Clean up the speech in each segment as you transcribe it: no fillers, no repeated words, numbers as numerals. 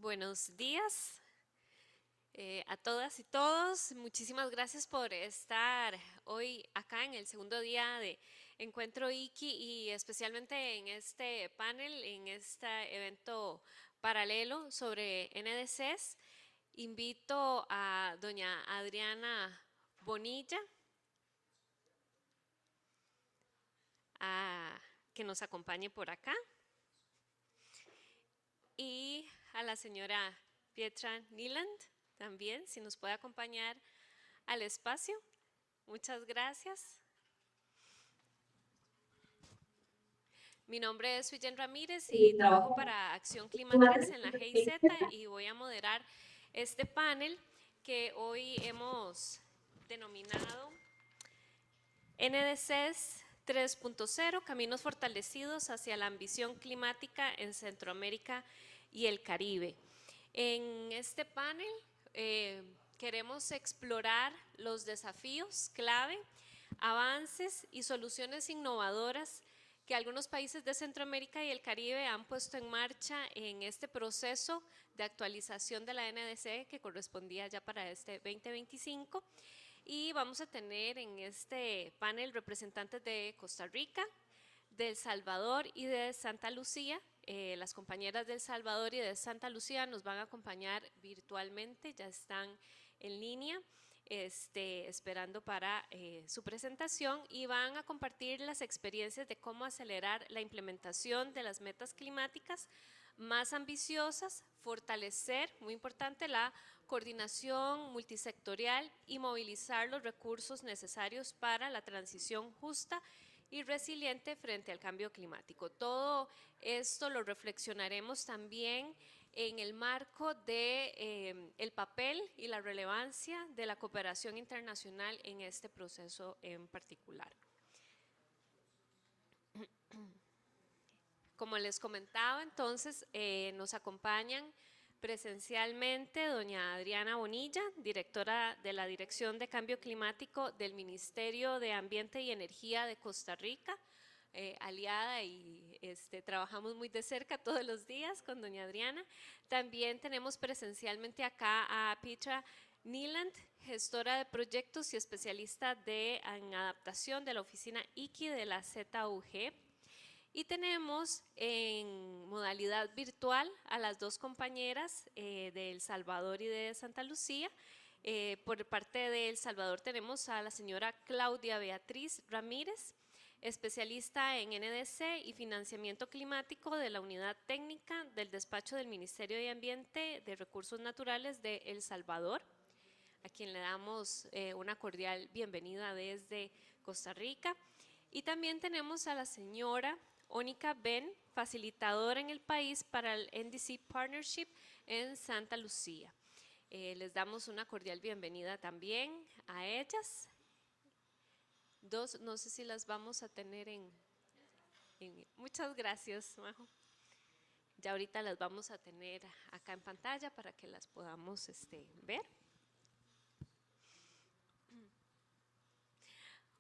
Buenos días a todas y todos. Muchísimas gracias por estar hoy acá en el segundo día de Encuentro IKI y especialmente en este panel, en este evento paralelo sobre NDCs. Invito a doña Adriana Bonilla a que nos acompañe por acá y a la señora Pietra Niland también, si nos puede acompañar al espacio. Muchas gracias. Mi nombre es Suyen Ramírez y trabajo para Acción Clima 3 en la GIZ y voy a moderar este panel que hoy hemos denominado NDCs 3.0, Caminos Fortalecidos hacia la Ambición Climática en Centroamérica y el Caribe. En este panel queremos explorar los desafíos clave, avances y soluciones innovadoras que algunos países de Centroamérica y el Caribe han puesto en marcha en este proceso de actualización de la NDC que correspondía ya para este 2025. Y vamos a tener en este panel representantes de Costa Rica, de El Salvador y de Santa Lucía. Las compañeras de El Salvador y de Santa Lucía nos van a acompañar virtualmente, ya están en línea. Esperando para su presentación y van a compartir las experiencias de cómo acelerar la implementación de las metas climáticas más ambiciosas, fortalecer, muy importante, la coordinación multisectorial y movilizar los recursos necesarios para la transición justa y resiliente frente al cambio climático. Todo esto lo reflexionaremos también en el marco de el papel y la relevancia de la cooperación internacional en este proceso en particular. Como les comentaba, entonces nos acompañan presencialmente doña Adriana Bonilla, directora de la Dirección de Cambio Climático del Ministerio de Ambiente y Energía de Costa Rica, aliada y trabajamos muy de cerca todos los días con doña Adriana. También tenemos presencialmente acá a Petra Niland, gestora de proyectos y especialista en adaptación de la oficina IKI de la ZUG. Y tenemos en modalidad virtual a las dos compañeras de El Salvador y de Santa Lucía. Por parte de El Salvador tenemos a la señora Claudia Beatriz Ramírez, especialista en NDC y financiamiento climático de la Unidad Técnica del Despacho del Ministerio de Ambiente de Recursos Naturales de El Salvador, a quien le damos una cordial bienvenida desde Costa Rica. Y también tenemos a la señora Ónica Ben, facilitadora en el país para el NDC Partnership en Santa Lucía. Les damos una cordial bienvenida también a ellas. Dos, no sé si las vamos a tener muchas gracias, Majo. Ya ahorita las vamos a tener acá en pantalla para que las podamos ver.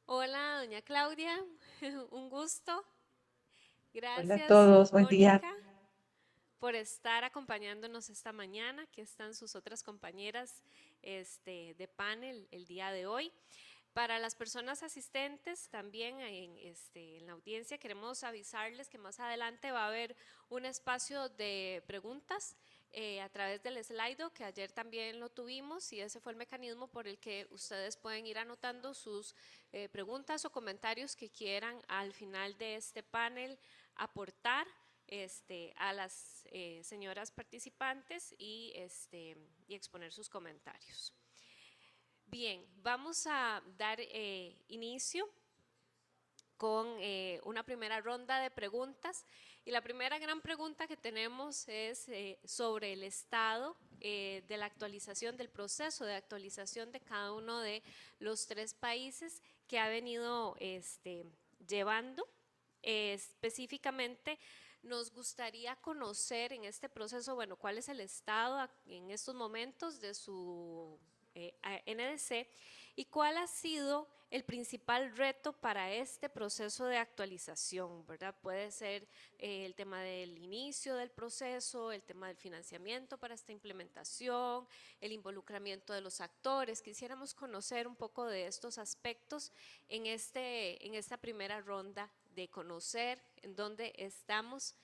Hola, doña Claudia, un gusto. Hola a Gracias, todos, buen día. Mónica, por estar acompañándonos esta mañana. Aquí están sus otras compañeras de panel el día de hoy. Para las personas asistentes también en la audiencia queremos avisarles que más adelante va a haber un espacio de preguntas a través del Slido, que ayer también lo tuvimos y ese fue el mecanismo por el que ustedes pueden ir anotando sus preguntas o comentarios que quieran al final de este panel aportar a las señoras participantes y exponer sus comentarios. Bien, vamos a dar inicio con una primera ronda de preguntas y la primera gran pregunta que tenemos es sobre el estado de la actualización, del proceso de actualización de cada uno de los tres países que ha venido llevando. Específicamente nos gustaría conocer en este proceso, bueno, cuál es el estado en estos momentos de su NDC y cuál ha sido el principal reto para este proceso de actualización, ¿verdad? Puede ser el tema del inicio del proceso, el tema del financiamiento para esta implementación, el involucramiento de los actores. Quisiéramos conocer un poco de estos aspectos en esta primera ronda de conocer en dónde estamos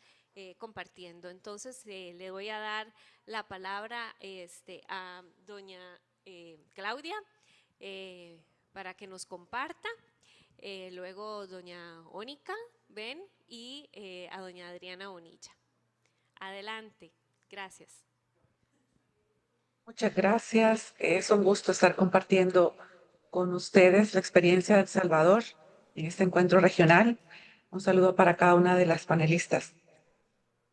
compartiendo. Entonces, le voy a dar la palabra a doña Claudia para que nos comparta. Luego doña Ónica Ben y a doña Adriana Bonilla. Adelante, gracias. Muchas gracias. Es un gusto estar compartiendo con ustedes la experiencia de El Salvador en este encuentro regional. Un saludo para cada una de las panelistas.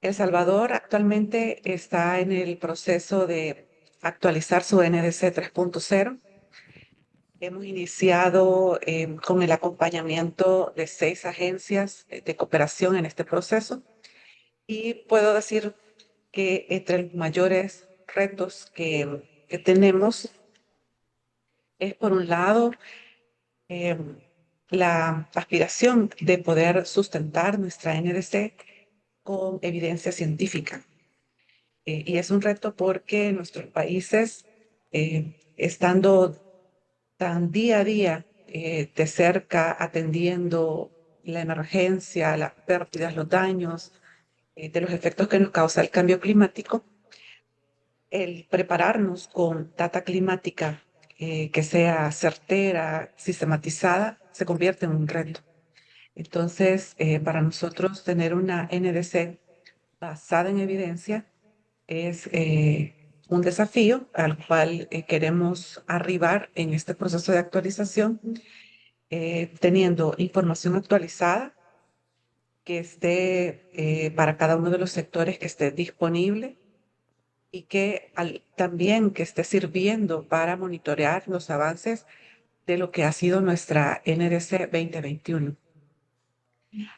El Salvador actualmente está en el proceso de actualizar su NDC 3.0. Hemos iniciado con el acompañamiento de 6 agencias de cooperación en este proceso y puedo decir que entre los mayores retos que tenemos es, por un lado, la aspiración de poder sustentar nuestra NDC con evidencia científica. Y es un reto porque nuestros países, estando tan día a día de cerca atendiendo la emergencia, las pérdidas, los daños, de los efectos que nos causa el cambio climático, el prepararnos con data climática que sea certera, sistematizada, se convierte en un reto. Entonces, para nosotros tener una NDC basada en evidencia es un desafío al cual queremos arribar en este proceso de actualización, teniendo información actualizada que esté para cada uno de los sectores que esté disponible y que también que esté sirviendo para monitorear los avances de lo que ha sido nuestra NDC 2021.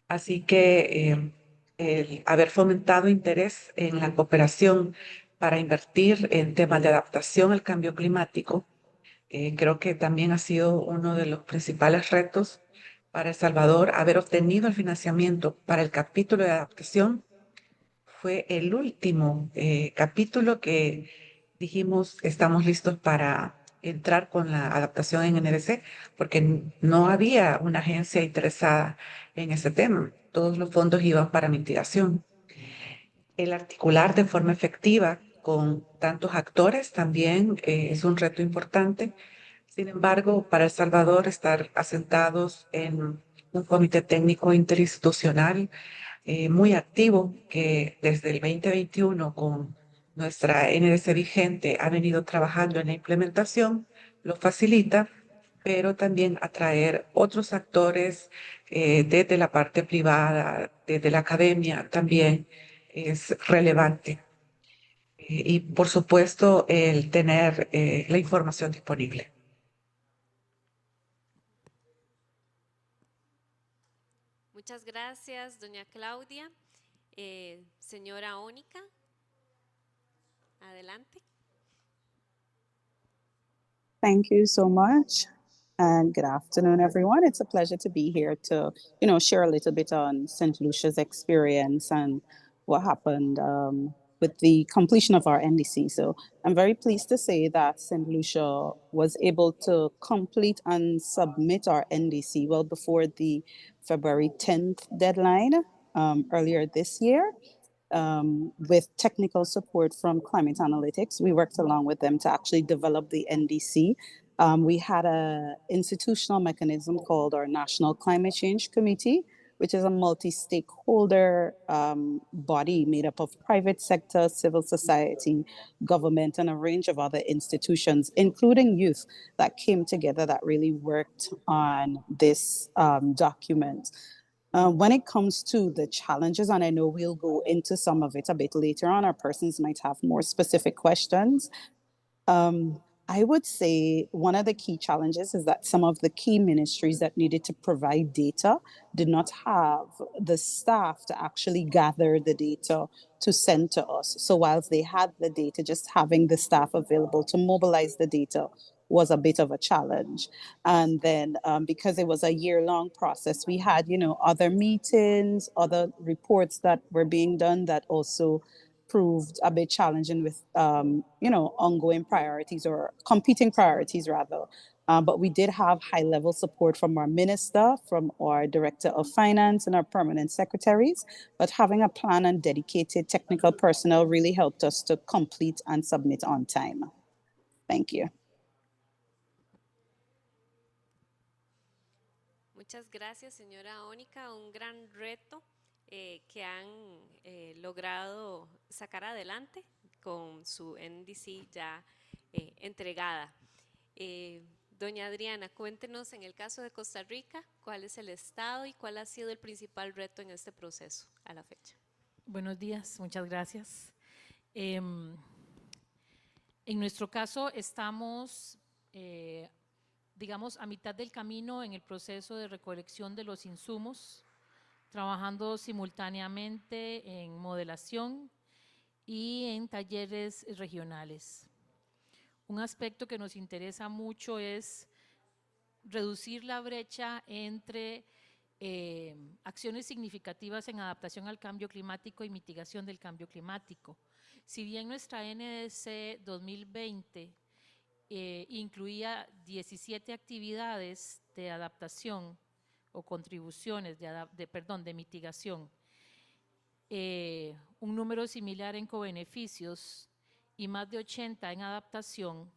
Así que el haber fomentado interés en la cooperación para invertir en temas de adaptación al cambio climático, creo que también ha sido uno de los principales retos para El Salvador. Haber obtenido el financiamiento para el capítulo de adaptación fue el último capítulo que dijimos estamos listos para entrar con la adaptación en NDC, porque no había una agencia interesada en ese tema. Todos los fondos iban para mitigación. El articular de forma efectiva con tantos actores también es un reto importante. Sin embargo, para El Salvador, estar asentados en un comité técnico interinstitucional muy activo que desde el 2021 con nuestra NDC vigente ha venido trabajando en la implementación, lo facilita, pero también atraer otros actores desde la parte privada, desde la academia también es relevante. Y por supuesto, el tener la información disponible. Muchas gracias, doña Claudia. Señora Ónica, adelante. Thank you so much. And good afternoon, everyone. It's a pleasure to be here to, share a little bit on St. Lucia's experience and what happened with the completion of our NDC. So I'm very pleased to say that St. Lucia was able to complete and submit our NDC well before the February 10th deadline earlier this year. With technical support from Climate Analytics. We worked along with them to actually develop the NDC. We had an institutional mechanism called our National Climate Change Committee, which is a multi-stakeholder body made up of private sector, civil society, government, and a range of other institutions, including youth, that came together that really worked on this document. When it comes to the challenges, and I know we'll go into some of it a bit later on, our persons might have more specific questions. I would say one of the key challenges is that some of the key ministries that needed to provide data did not have the staff to actually gather the data to send to us. So whilst they had the data, just having the staff available to mobilize the data was a bit of a challenge. And then because it was a year-long process, we had, other meetings, other reports that were being done that also proved a bit challenging with, ongoing priorities or competing priorities rather. But we did have high-level support from our minister, from our director of finance and our permanent secretaries. But having a plan and dedicated technical personnel really helped us to complete and submit on time. Thank you. Muchas gracias, señora Ónica. Un gran reto que han logrado sacar adelante con su NDC ya entregada. Doña Adriana, cuéntenos en el caso de Costa Rica, cuál es el estado y cuál ha sido el principal reto en este proceso a la fecha. Buenos días, muchas gracias. En nuestro caso estamos, digamos, a mitad del camino en el proceso de recolección de los insumos, trabajando simultáneamente en modelación y en talleres regionales. Un aspecto que nos interesa mucho es reducir la brecha entre acciones significativas en adaptación al cambio climático y mitigación del cambio climático. Si bien nuestra NDC 2020 incluía 17 actividades de adaptación o contribuciones de mitigación, un número similar en cobeneficios y más de 80 en adaptación,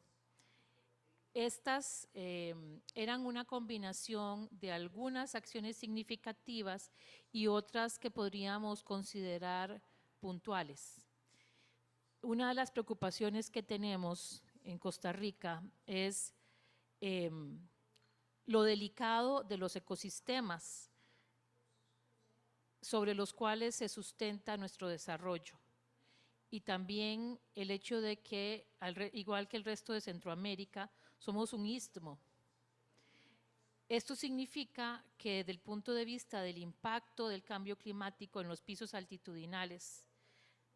estas eran una combinación de algunas acciones significativas y otras que podríamos considerar puntuales. Una de las preocupaciones que tenemos en Costa Rica es lo delicado de los ecosistemas sobre los cuales se sustenta nuestro desarrollo. Y también el hecho de que, igual que el resto de Centroamérica, somos un istmo. Esto significa que desde el punto de vista del impacto del cambio climático en los pisos altitudinales,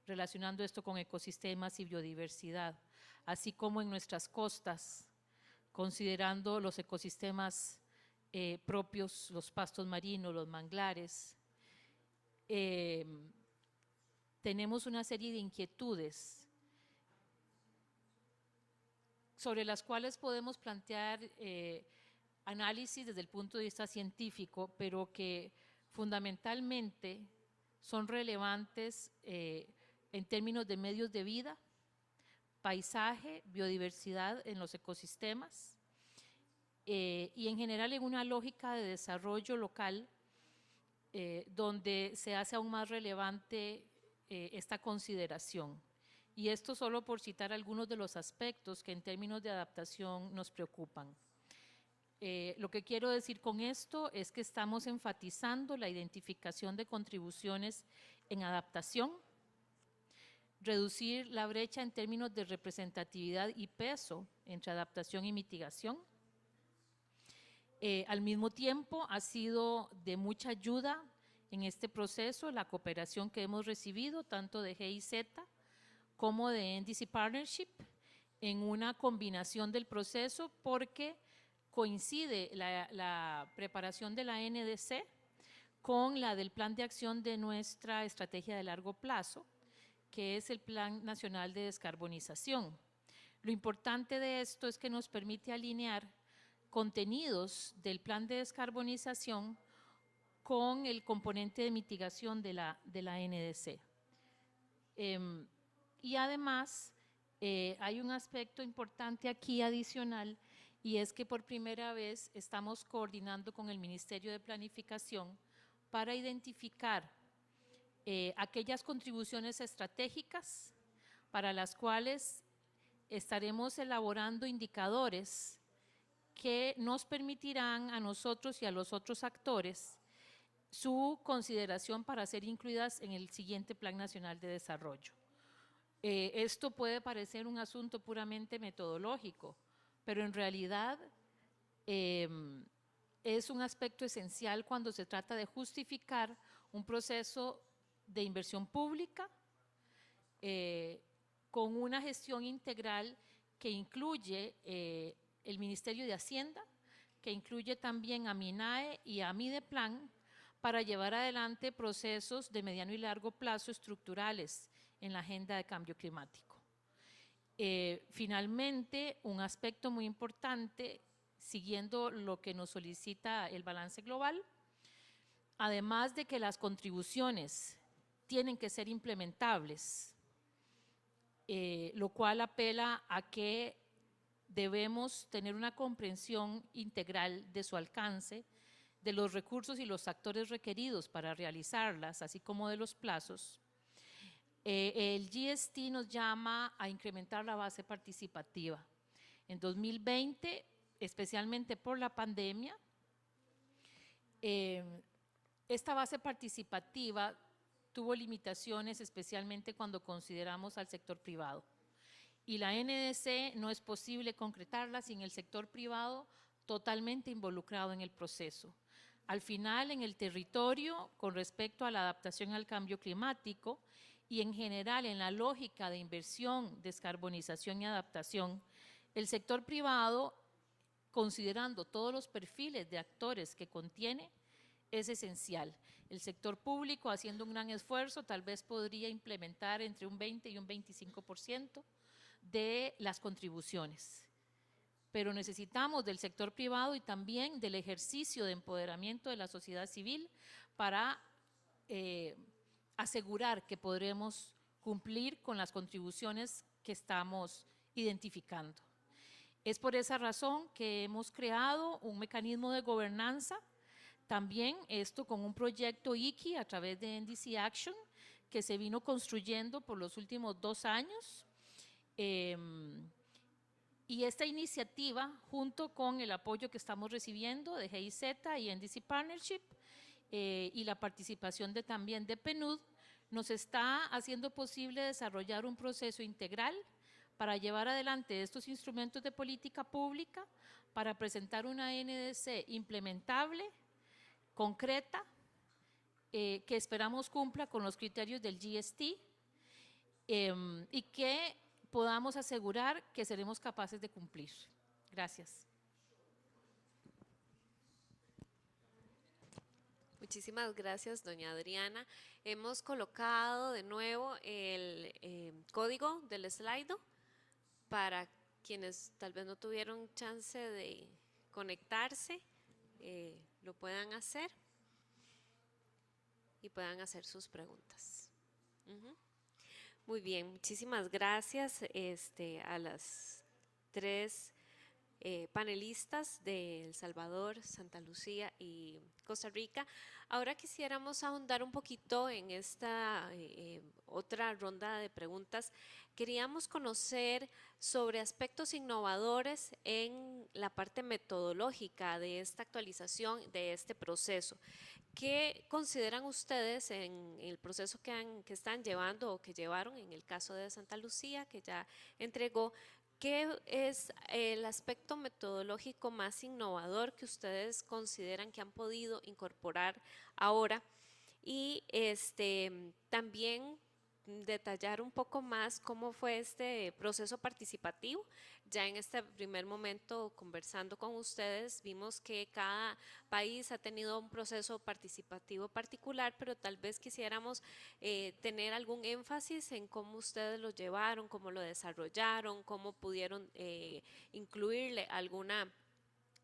relacionando esto con ecosistemas y biodiversidad, así como en nuestras costas, considerando los ecosistemas propios, los pastos marinos, los manglares, tenemos una serie de inquietudes sobre las cuales podemos plantear análisis desde el punto de vista científico, pero que fundamentalmente son relevantes en términos de medios de vida, paisaje, biodiversidad en los ecosistemas y en general en una lógica de desarrollo local donde se hace aún más relevante esta consideración. Y esto solo por citar algunos de los aspectos que en términos de adaptación nos preocupan. Lo que quiero decir con esto es que estamos enfatizando la identificación de contribuciones en adaptación, reducir la brecha en términos de representatividad y peso entre adaptación y mitigación. Al mismo tiempo, ha sido de mucha ayuda en este proceso la cooperación que hemos recibido tanto de GIZ como de NDC Partnership en una combinación del proceso porque coincide la preparación de la NDC con la del plan de acción de nuestra estrategia de largo plazo, que es el Plan Nacional de Descarbonización. Lo importante de esto es que nos permite alinear contenidos del plan de descarbonización con el componente de mitigación de la NDC. Y además, hay un aspecto importante aquí adicional y es que por primera vez estamos coordinando con el Ministerio de Planificación para identificar aquellas contribuciones estratégicas para las cuales estaremos elaborando indicadores que nos permitirán a nosotros y a los otros actores su consideración para ser incluidas en el siguiente Plan Nacional de Desarrollo. Esto puede parecer un asunto puramente metodológico, pero en realidad es un aspecto esencial cuando se trata de justificar un proceso de inversión pública con una gestión integral que incluye el Ministerio de Hacienda, que incluye también a MINAE y a Mideplan, para llevar adelante procesos de mediano y largo plazo estructurales en la agenda de cambio climático. Finalmente, un aspecto muy importante, siguiendo lo que nos solicita el balance global, además de que las contribuciones tienen que ser implementables, lo cual apela a que debemos tener una comprensión integral de su alcance, de los recursos y los actores requeridos para realizarlas, así como de los plazos. El GST nos llama a incrementar la base participativa. En 2020, especialmente por la pandemia, esta base participativa tuvo limitaciones, especialmente cuando consideramos al sector privado. Y la NDC no es posible concretarla sin el sector privado totalmente involucrado en el proceso. Al final, en el territorio, con respecto a la adaptación al cambio climático y en general en la lógica de inversión, descarbonización y adaptación, el sector privado, considerando todos los perfiles de actores que contiene, es esencial. El sector público, haciendo un gran esfuerzo, tal vez podría implementar entre un 20 y un 25% de las contribuciones. Pero necesitamos del sector privado y también del ejercicio de empoderamiento de la sociedad civil para asegurar que podremos cumplir con las contribuciones que estamos identificando. Es por esa razón que hemos creado un mecanismo de gobernanza, también esto con un proyecto IKI a través de NDC Action, que se vino construyendo por los últimos 2 años. Y esta iniciativa, junto con el apoyo que estamos recibiendo de GIZ y NDC Partnership y la participación también de PNUD, nos está haciendo posible desarrollar un proceso integral para llevar adelante estos instrumentos de política pública, para presentar una NDC implementable, concreta, que esperamos cumpla con los criterios del GST y que podamos asegurar que seremos capaces de cumplir. Gracias. Muchísimas gracias, doña Adriana. Hemos colocado de nuevo el código del Slido para quienes tal vez no tuvieron chance de conectarse, lo puedan hacer y puedan hacer sus preguntas. Muy bien, muchísimas gracias a las 3 panelistas de El Salvador, Santa Lucía y Costa Rica. Ahora quisiéramos ahondar un poquito en esta otra ronda de preguntas. Queríamos conocer sobre aspectos innovadores en la parte metodológica de esta actualización, de este proceso. ¿Qué consideran ustedes en el proceso que están llevando o que llevaron en el caso de Santa Lucía, que ya entregó? ¿Qué es el aspecto metodológico más innovador que ustedes consideran que han podido incorporar ahora? Y también detallar un poco más cómo fue este proceso participativo. Ya en este primer momento, conversando con ustedes, vimos que cada país ha tenido un proceso participativo particular, pero tal vez quisiéramos tener algún énfasis en cómo ustedes lo llevaron, cómo lo desarrollaron, cómo pudieron incluirle algún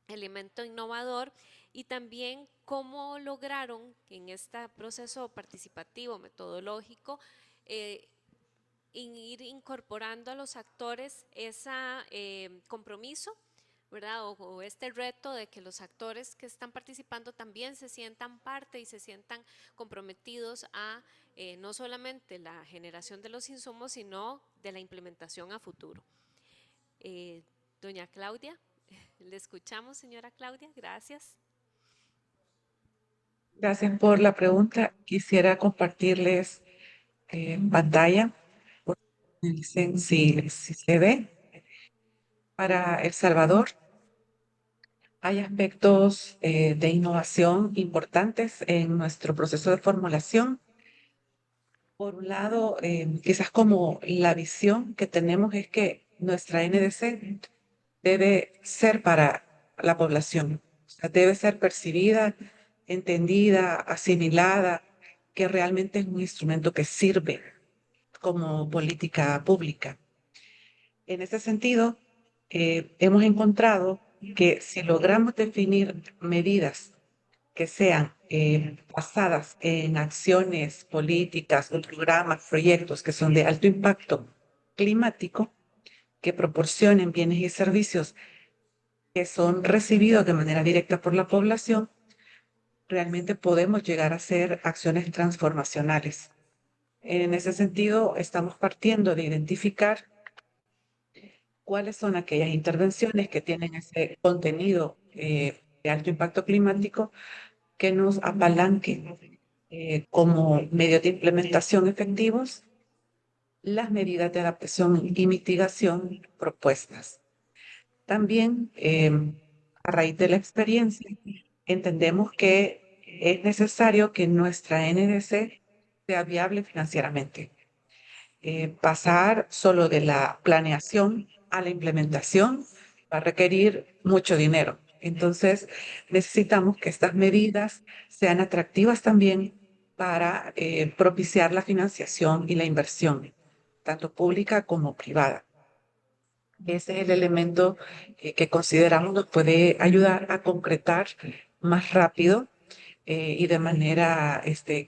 elemento innovador y también cómo lograron en este proceso participativo metodológico ir incorporando a los actores ese compromiso, ¿verdad? O este reto de que los actores que están participando también se sientan parte y se sientan comprometidos a no solamente la generación de los insumos, sino de la implementación a futuro. Doña Claudia, le escuchamos, señora Claudia, gracias. Gracias por la pregunta. Quisiera compartirles pantalla. Si se ve. Para El Salvador hay aspectos de innovación importantes en nuestro proceso de formulación. Por un lado, quizás como la visión que tenemos es que nuestra NDC debe ser para la población, o sea, debe ser percibida, entendida, asimilada, que realmente es un instrumento que sirve como política pública. En ese sentido, hemos encontrado que si logramos definir medidas que sean basadas en acciones políticas o programas, proyectos que son de alto impacto climático, que proporcionen bienes y servicios que son recibidos de manera directa por la población, realmente podemos llegar a hacer acciones transformacionales. En ese sentido, estamos partiendo de identificar cuáles son aquellas intervenciones que tienen ese contenido de alto impacto climático que nos apalanquen como medios de implementación efectivos las medidas de adaptación y mitigación propuestas. También, a raíz de la experiencia, entendemos que es necesario que nuestra NDC sea viable financieramente. Pasar solo de la planeación a la implementación va a requerir mucho dinero. Entonces, necesitamos que estas medidas sean atractivas también para propiciar la financiación y la inversión, tanto pública como privada. Ese es el elemento que consideramos nos puede ayudar a concretar más rápido y de manera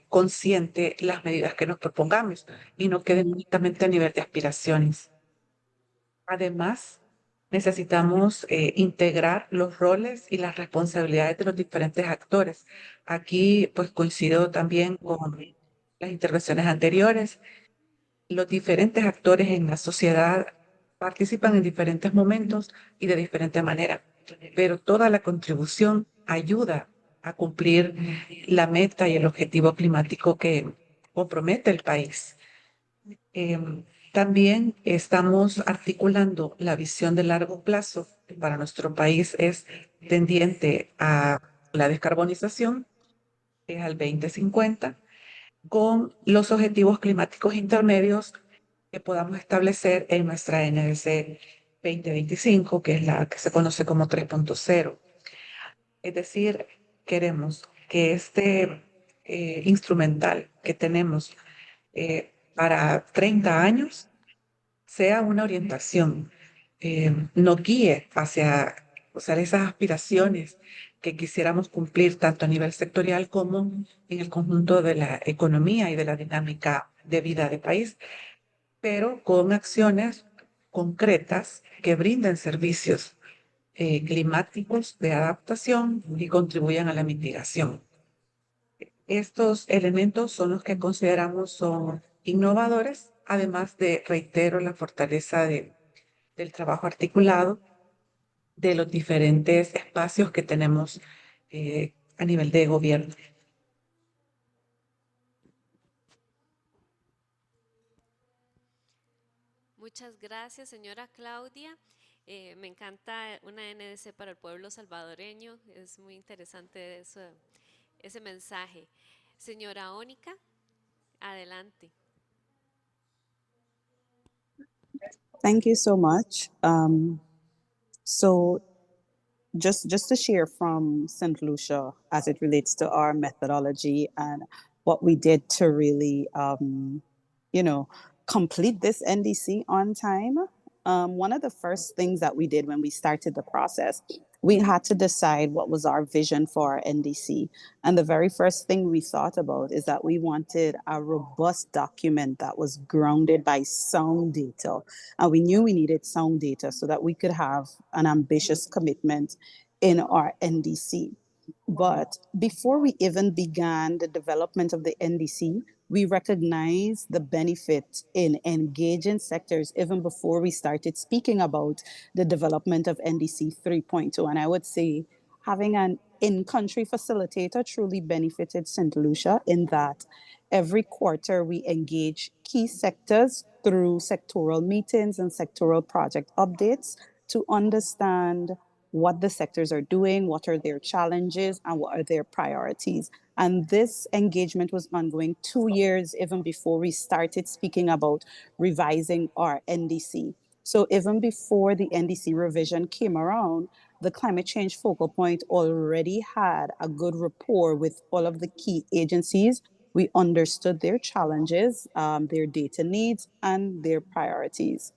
consciente las medidas que nos propongamos y no queden únicamente a nivel de aspiraciones. Además, necesitamos integrar los roles y las responsabilidades de los diferentes actores. Aquí, pues coincido también con las intervenciones anteriores. Los diferentes actores en la sociedad participan en diferentes momentos y de diferente manera, pero toda la contribución ayuda a cumplir la meta y el objetivo climático que compromete el país. También estamos articulando la visión de largo plazo, que para nuestro país es tendiente a la descarbonización, es al 2050, con los objetivos climáticos intermedios que podamos establecer en nuestra NDC 2025, que es la que se conoce como 3.0. Es decir, queremos que este instrumental que tenemos para 30 años sea una orientación, nos guíe hacia, o sea, esas aspiraciones que quisiéramos cumplir tanto a nivel sectorial como en el conjunto de la economía y de la dinámica de vida del país, pero con acciones concretas que brinden servicios climáticos de adaptación y contribuyan a la mitigación. Estos elementos son los que consideramos son innovadores, además de, reitero, la fortaleza del trabajo articulado de los diferentes espacios que tenemos a nivel de gobierno. Muchas gracias, señora Claudia. Me encanta una NDC para el pueblo salvadoreño. Es muy interesante ese mensaje. Señora Ónica, adelante. Thank you so much. So just to share from St. Lucia as it relates to our methodology and what we did to really, complete this NDC on time. One of the first things that we did when we started the process, we had to decide what was our vision for our NDC. And the very first thing we thought about is that we wanted a robust document that was grounded by sound data. And we knew we needed sound data so that we could have an ambitious commitment in our NDC. But before we even began the development of the NDC, we recognized the benefit in engaging sectors even before we started speaking about the development of NDC 3.2. And I would say having an in-country facilitator truly benefited St. Lucia in that every quarter we engage key sectors through sectoral meetings and sectoral project updates to understand what the sectors are doing, what are their challenges, and what are their priorities. And this engagement was ongoing 2 years even before we started speaking about revising our NDC. So even before the NDC revision came around, the climate change focal point already had a good rapport with all of the key agencies. We understood their challenges, their data needs, and their priorities.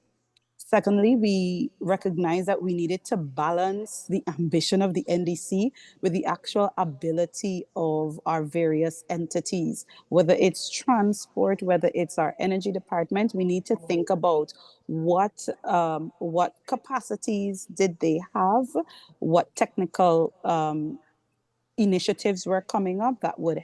Secondly, we recognized that we needed to balance the ambition of the NDC with the actual ability of our various entities, whether it's transport, whether it's our energy department. We need to think about what capacities did they have, what technical initiatives were coming up that would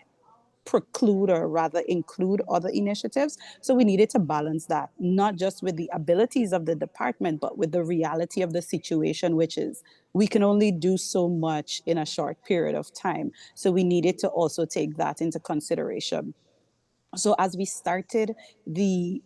preclude or rather include other initiatives. So we needed to balance that, not just with the abilities of the department, but with the reality of the situation, which is we can only do so much in a short period of time. So we needed to also take that into consideration. So as we started the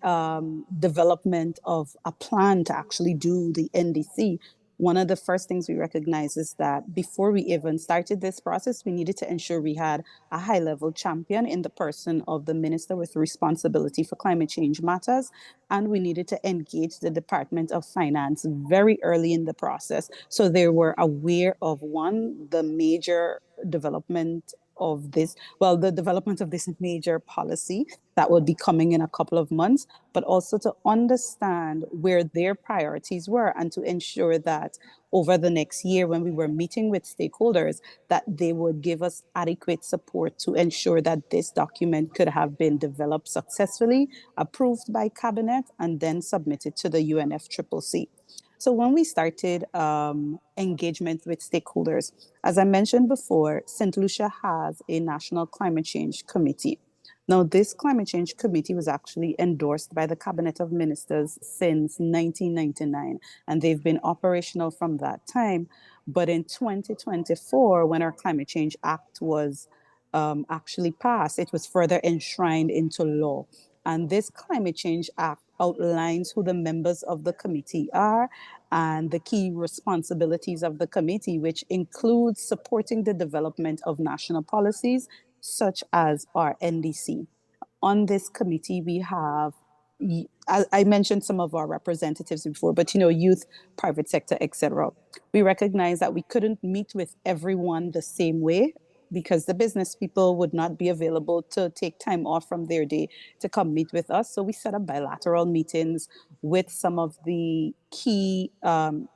development of a plan to actually do the NDC, one of the first things we recognized is that before we even started this process, we needed to ensure we had a high level champion in the person of the minister with responsibility for climate change matters. And we needed to engage the Department of Finance very early in the process. So they were aware of one, the major development of this, well, the development of this major policy that would be coming in a couple of months, but also to understand where their priorities were and to ensure that over the next year, when we were meeting with stakeholders, that they would give us adequate support to ensure that this document could have been developed successfully, approved by cabinet, and then submitted to the UNFCCC. So when we started engagement with stakeholders, as I mentioned before, St. Lucia has a National Climate Change Committee. Now, this climate change committee was actually endorsed by the Cabinet of Ministers since 1999, and they've been operational from that time. But in 2024, when our Climate Change Act was actually passed, it was further enshrined into law. And this Climate Change Act outlines who the members of the committee are and the key responsibilities of the committee, which includes supporting the development of national policies such as our NDC. On this committee, we have, I mentioned some of our representatives before, but youth, private sector, etc. We recognize that we couldn't meet with everyone the same way because the business people would not be available to take time off from their day to come meet with us. So we set up bilateral meetings with some of the key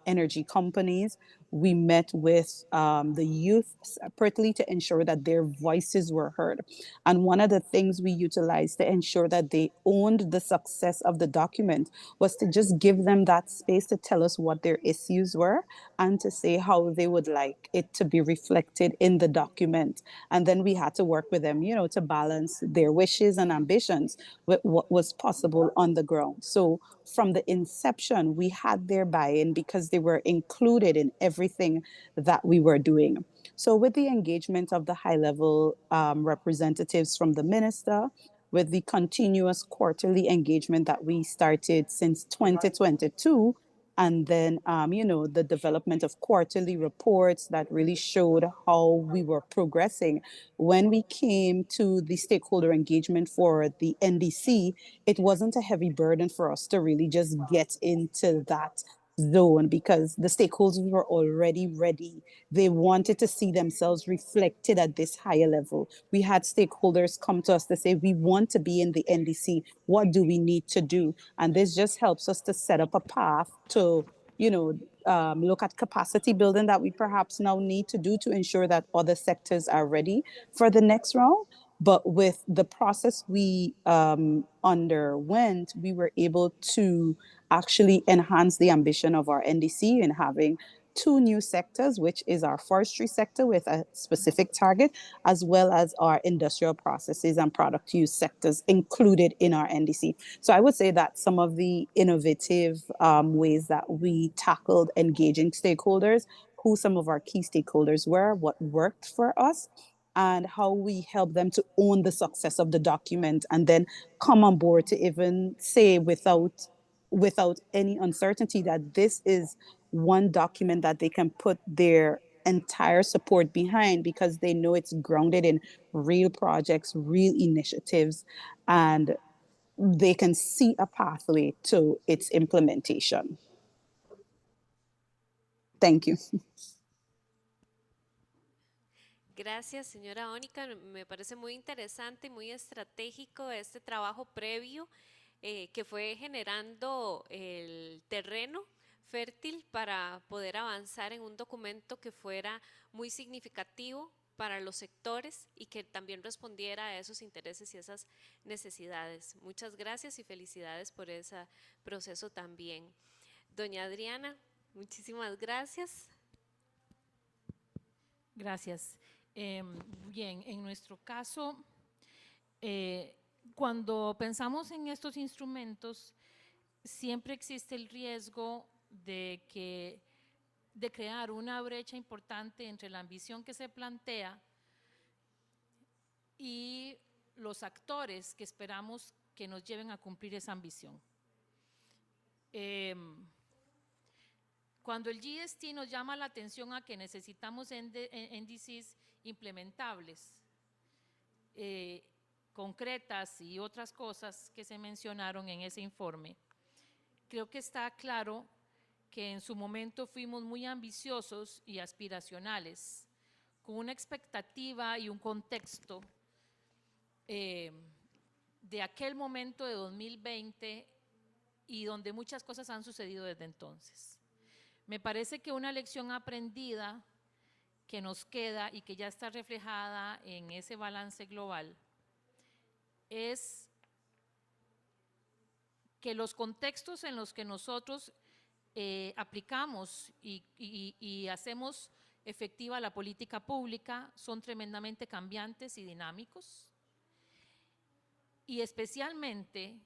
energy companies. We met with the youth separately to ensure that their voices were heard. And one of the things we utilized to ensure that they owned the success of the document was to just give them that space to tell us what their issues were and to say how they would like it to be reflected in the document. And then we had to work with them, to balance their wishes and ambitions with what was possible on the ground. So from the inception, we had their buy-in because they were included in everything that we were doing. So with the engagement of the high-level representatives from the minister, with the continuous quarterly engagement that we started since 2022, and then the development of quarterly reports that really showed how we were progressing. When we came to the stakeholder engagement for the NDC, it wasn't a heavy burden for us to really just get into that zone because the stakeholders were already ready. They wanted to see themselves reflected at this higher level. We had stakeholders come to us to say, we want to be in the NDC. What do we need to do? And this just helps us to set up a path to, look at capacity building that we perhaps now need to do to ensure that other sectors are ready for the next round. But with the process we underwent, we were able to actually enhance the ambition of our NDC in having two new sectors, which is our forestry sector with a specific target, as well as our industrial processes and product use sectors included in our NDC. So I would say that some of the innovative ways that we tackled engaging stakeholders, who some of our key stakeholders were, what worked for us, and how we help them to own the success of the document and then come on board to even say without any uncertainty that this is one document that they can put their entire support behind, because they know it's grounded in real projects, real initiatives, and they can see a pathway to its implementation. Thank you. Gracias, señora Ónica. Me parece muy interesante y muy estratégico este trabajo previo que fue generando el terreno fértil para poder avanzar en un documento que fuera muy significativo para los sectores y que también respondiera a esos intereses y esas necesidades. Muchas gracias y felicidades por ese proceso también. Doña Adriana, muchísimas gracias. Gracias. Bien, en nuestro caso, cuando pensamos en estos instrumentos, siempre existe el riesgo de crear una brecha importante entre la ambición que se plantea y los actores que esperamos que nos lleven a cumplir esa ambición. Cuando el GST nos llama la atención a que necesitamos NDCs implementables, concretas y otras cosas que se mencionaron en ese informe, creo que está claro que en su momento fuimos muy ambiciosos y aspiracionales, con una expectativa y un contexto de aquel momento de 2020 y donde muchas cosas han sucedido desde entonces. Me parece que una lección aprendida que nos queda y que ya está reflejada en ese balance global es que los contextos en los que nosotros aplicamos y hacemos efectiva la política pública son tremendamente cambiantes y dinámicos, y especialmente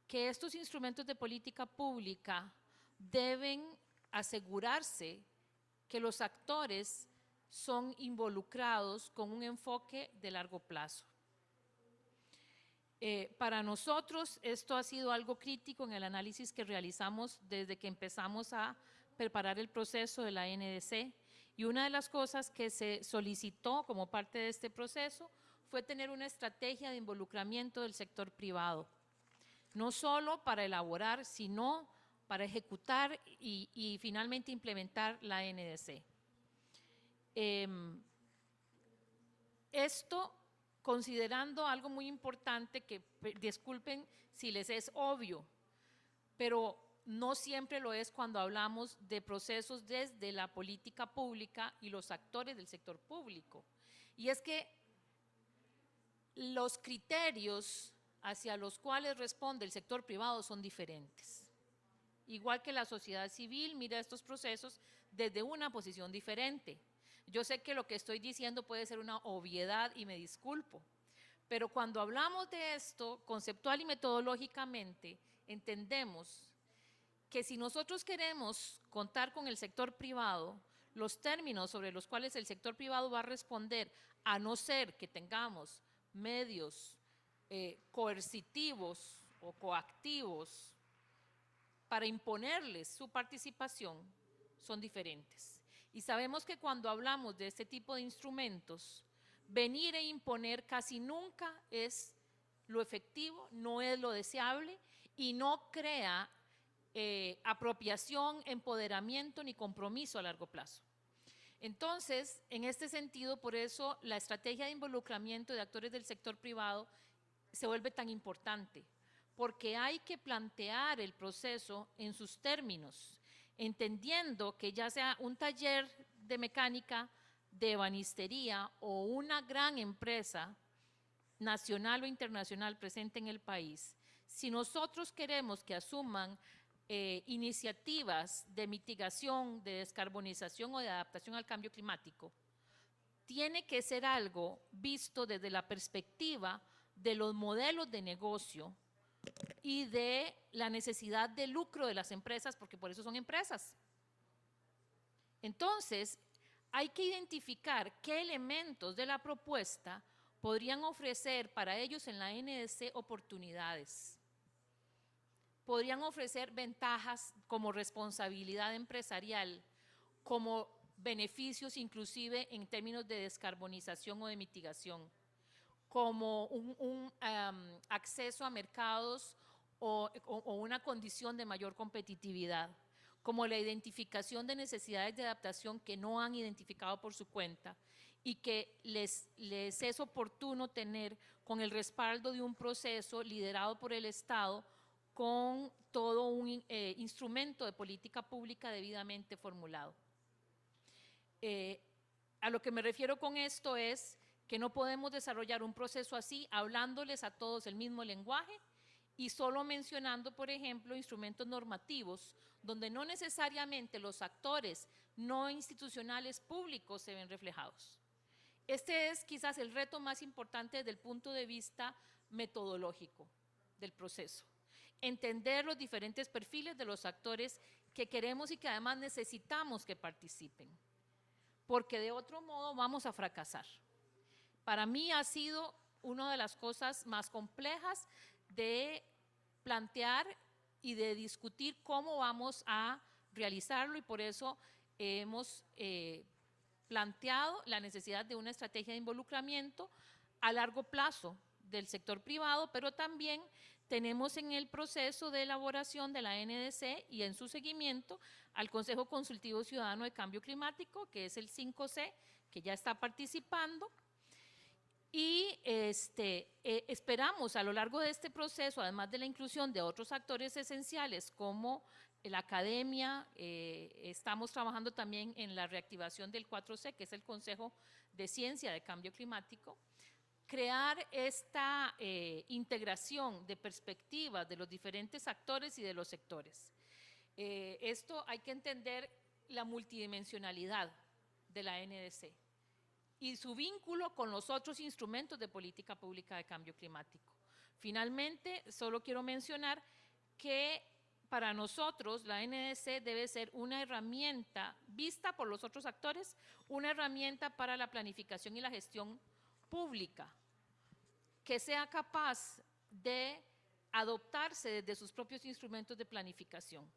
que estos instrumentos de política pública deben asegurarse que los actores son involucrados con un enfoque de largo plazo. Para nosotros esto ha sido algo crítico en el análisis que realizamos desde que empezamos a preparar el proceso de la NDC, y una de las cosas que se solicitó como parte de este proceso fue tener una estrategia de involucramiento del sector privado, no solo para elaborar, sino para ejecutar y finalmente implementar la NDC. Esto considerando algo muy importante que, disculpen si les es obvio, pero no siempre lo es cuando hablamos de procesos desde la política pública y los actores del sector público. Y es que los criterios hacia los cuales responde el sector privado son diferentes. Igual que la sociedad civil mira estos procesos desde una posición diferente. Yo sé que lo que estoy diciendo puede ser una obviedad y me disculpo, pero cuando hablamos de esto conceptual y metodológicamente, entendemos que si nosotros queremos contar con el sector privado, los términos sobre los cuales el sector privado va a responder, a no ser que tengamos medios coercitivos o coactivos para imponerles su participación, son diferentes. Y sabemos que cuando hablamos de este tipo de instrumentos, venir e imponer casi nunca es lo efectivo, no es lo deseable y no crea apropiación, empoderamiento ni compromiso a largo plazo. Entonces, en este sentido, por eso la estrategia de involucramiento de actores del sector privado se vuelve tan importante, porque hay que plantear el proceso en sus términos, entendiendo que ya sea un taller de mecánica, de ebanistería o una gran empresa nacional o internacional presente en el país, si nosotros queremos que asuman iniciativas de mitigación, de descarbonización o de adaptación al cambio climático, tiene que ser algo visto desde la perspectiva de los modelos de negocio y de la necesidad de lucro de las empresas, porque por eso son empresas. Entonces, hay que identificar qué elementos de la propuesta podrían ofrecer para ellos en la NDC oportunidades. podrían ofrecer ventajas como responsabilidad empresarial, como beneficios inclusive en términos de descarbonización o de mitigación, como un acceso a mercados o una condición de mayor competitividad, como la identificación de necesidades de adaptación que no han identificado por su cuenta y que les es oportuno tener con el respaldo de un proceso liderado por el Estado con todo un instrumento de política pública debidamente formulado. A lo que me refiero con esto es que no podemos desarrollar un proceso así hablándoles a todos el mismo lenguaje y solo mencionando, por ejemplo, instrumentos normativos donde no necesariamente los actores no institucionales públicos se ven reflejados. Este es quizás el reto más importante desde el punto de vista metodológico del proceso. Entender los diferentes perfiles de los actores que queremos y que además necesitamos que participen, porque de otro modo vamos a fracasar. Para mí ha sido una de las cosas más complejas de plantear y de discutir cómo vamos a realizarlo, y por eso hemos planteado la necesidad de una estrategia de involucramiento a largo plazo del sector privado, pero también tenemos en el proceso de elaboración de la NDC y en su seguimiento al Consejo Consultivo Ciudadano de Cambio Climático, que es el 5C, que ya está participando. Y esperamos a lo largo de este proceso, además de la inclusión de otros actores esenciales como la academia, estamos trabajando también en la reactivación del 4C, que es el Consejo de Ciencia de Cambio Climático, crear esta integración de perspectivas de los diferentes actores y de los sectores. Esto hay que entender la multidimensionalidad de la NDC y su vínculo con los otros instrumentos de política pública de cambio climático. Finalmente, solo quiero mencionar que para nosotros la NDC debe ser una herramienta vista por los otros actores, una herramienta para la planificación y la gestión pública, que sea capaz de adoptarse desde sus propios instrumentos de planificación,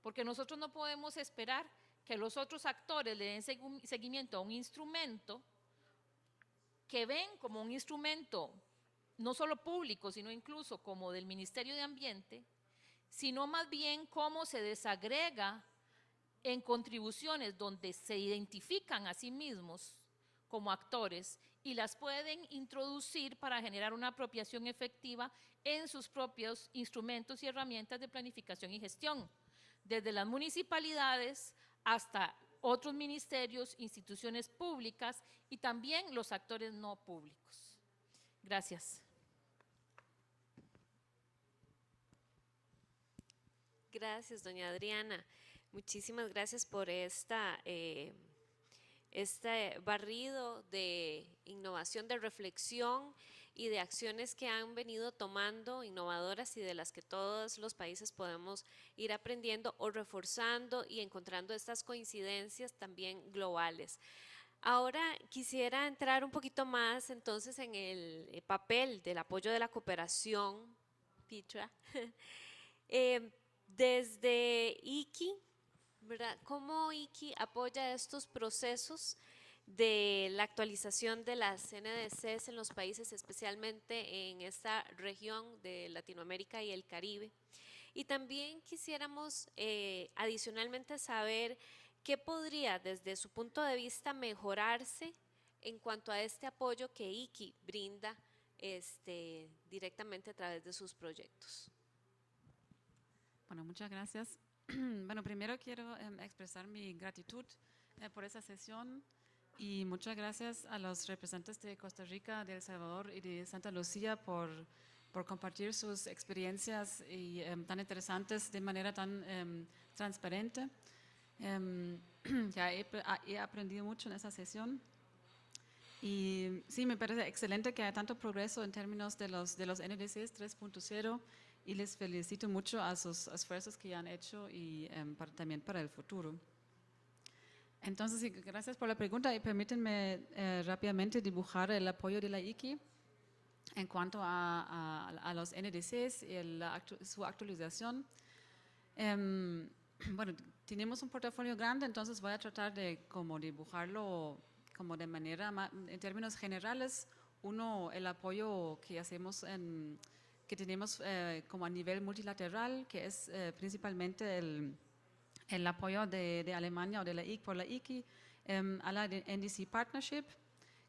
porque nosotros no podemos esperar que los otros actores le den seguimiento a un instrumento que ven como un instrumento no solo público, sino incluso como del Ministerio de Ambiente, sino más bien cómo se desagrega en contribuciones donde se identifican a sí mismos como actores y las pueden introducir para generar una apropiación efectiva en sus propios instrumentos y herramientas de planificación y gestión, desde las municipalidades hasta otros ministerios, instituciones públicas y también los actores no públicos. Gracias. Gracias, doña Adriana. Muchísimas gracias por este barrido de innovación, de reflexión y de acciones que han venido tomando innovadoras y de las que todos los países podemos ir aprendiendo o reforzando y encontrando estas coincidencias también globales. Ahora quisiera entrar un poquito más entonces en el papel del apoyo de la cooperación, Petra. Desde ICI, ¿verdad? ¿Cómo ICI apoya estos procesos de la actualización de las NDCs en los países, especialmente en esta región de Latinoamérica y el Caribe? Y también quisiéramos adicionalmente saber qué podría desde su punto de vista mejorarse en cuanto a este apoyo que ICI brinda directamente a través de sus proyectos. Bueno, muchas gracias. Bueno, primero quiero expresar mi gratitud por esa sesión y muchas gracias a los representantes de Costa Rica, de El Salvador y de Santa Lucía por compartir sus experiencias y, tan interesantes de manera tan transparente. Ya he aprendido mucho en esa sesión y sí, me parece excelente que haya tanto progreso en términos de los NDCs 3.0 y les felicito mucho a sus esfuerzos que ya han hecho y también para el futuro. Entonces, sí, gracias por la pregunta y permítanme rápidamente dibujar el apoyo de la ICI En cuanto a los NDCs y su actualización, bueno, tenemos un portafolio grande, entonces voy a tratar de como dibujarlo como de manera, en términos generales. Uno, el apoyo que hacemos que tenemos como a nivel multilateral, que es principalmente el apoyo de Alemania o de la por la ICI a la NDC Partnership,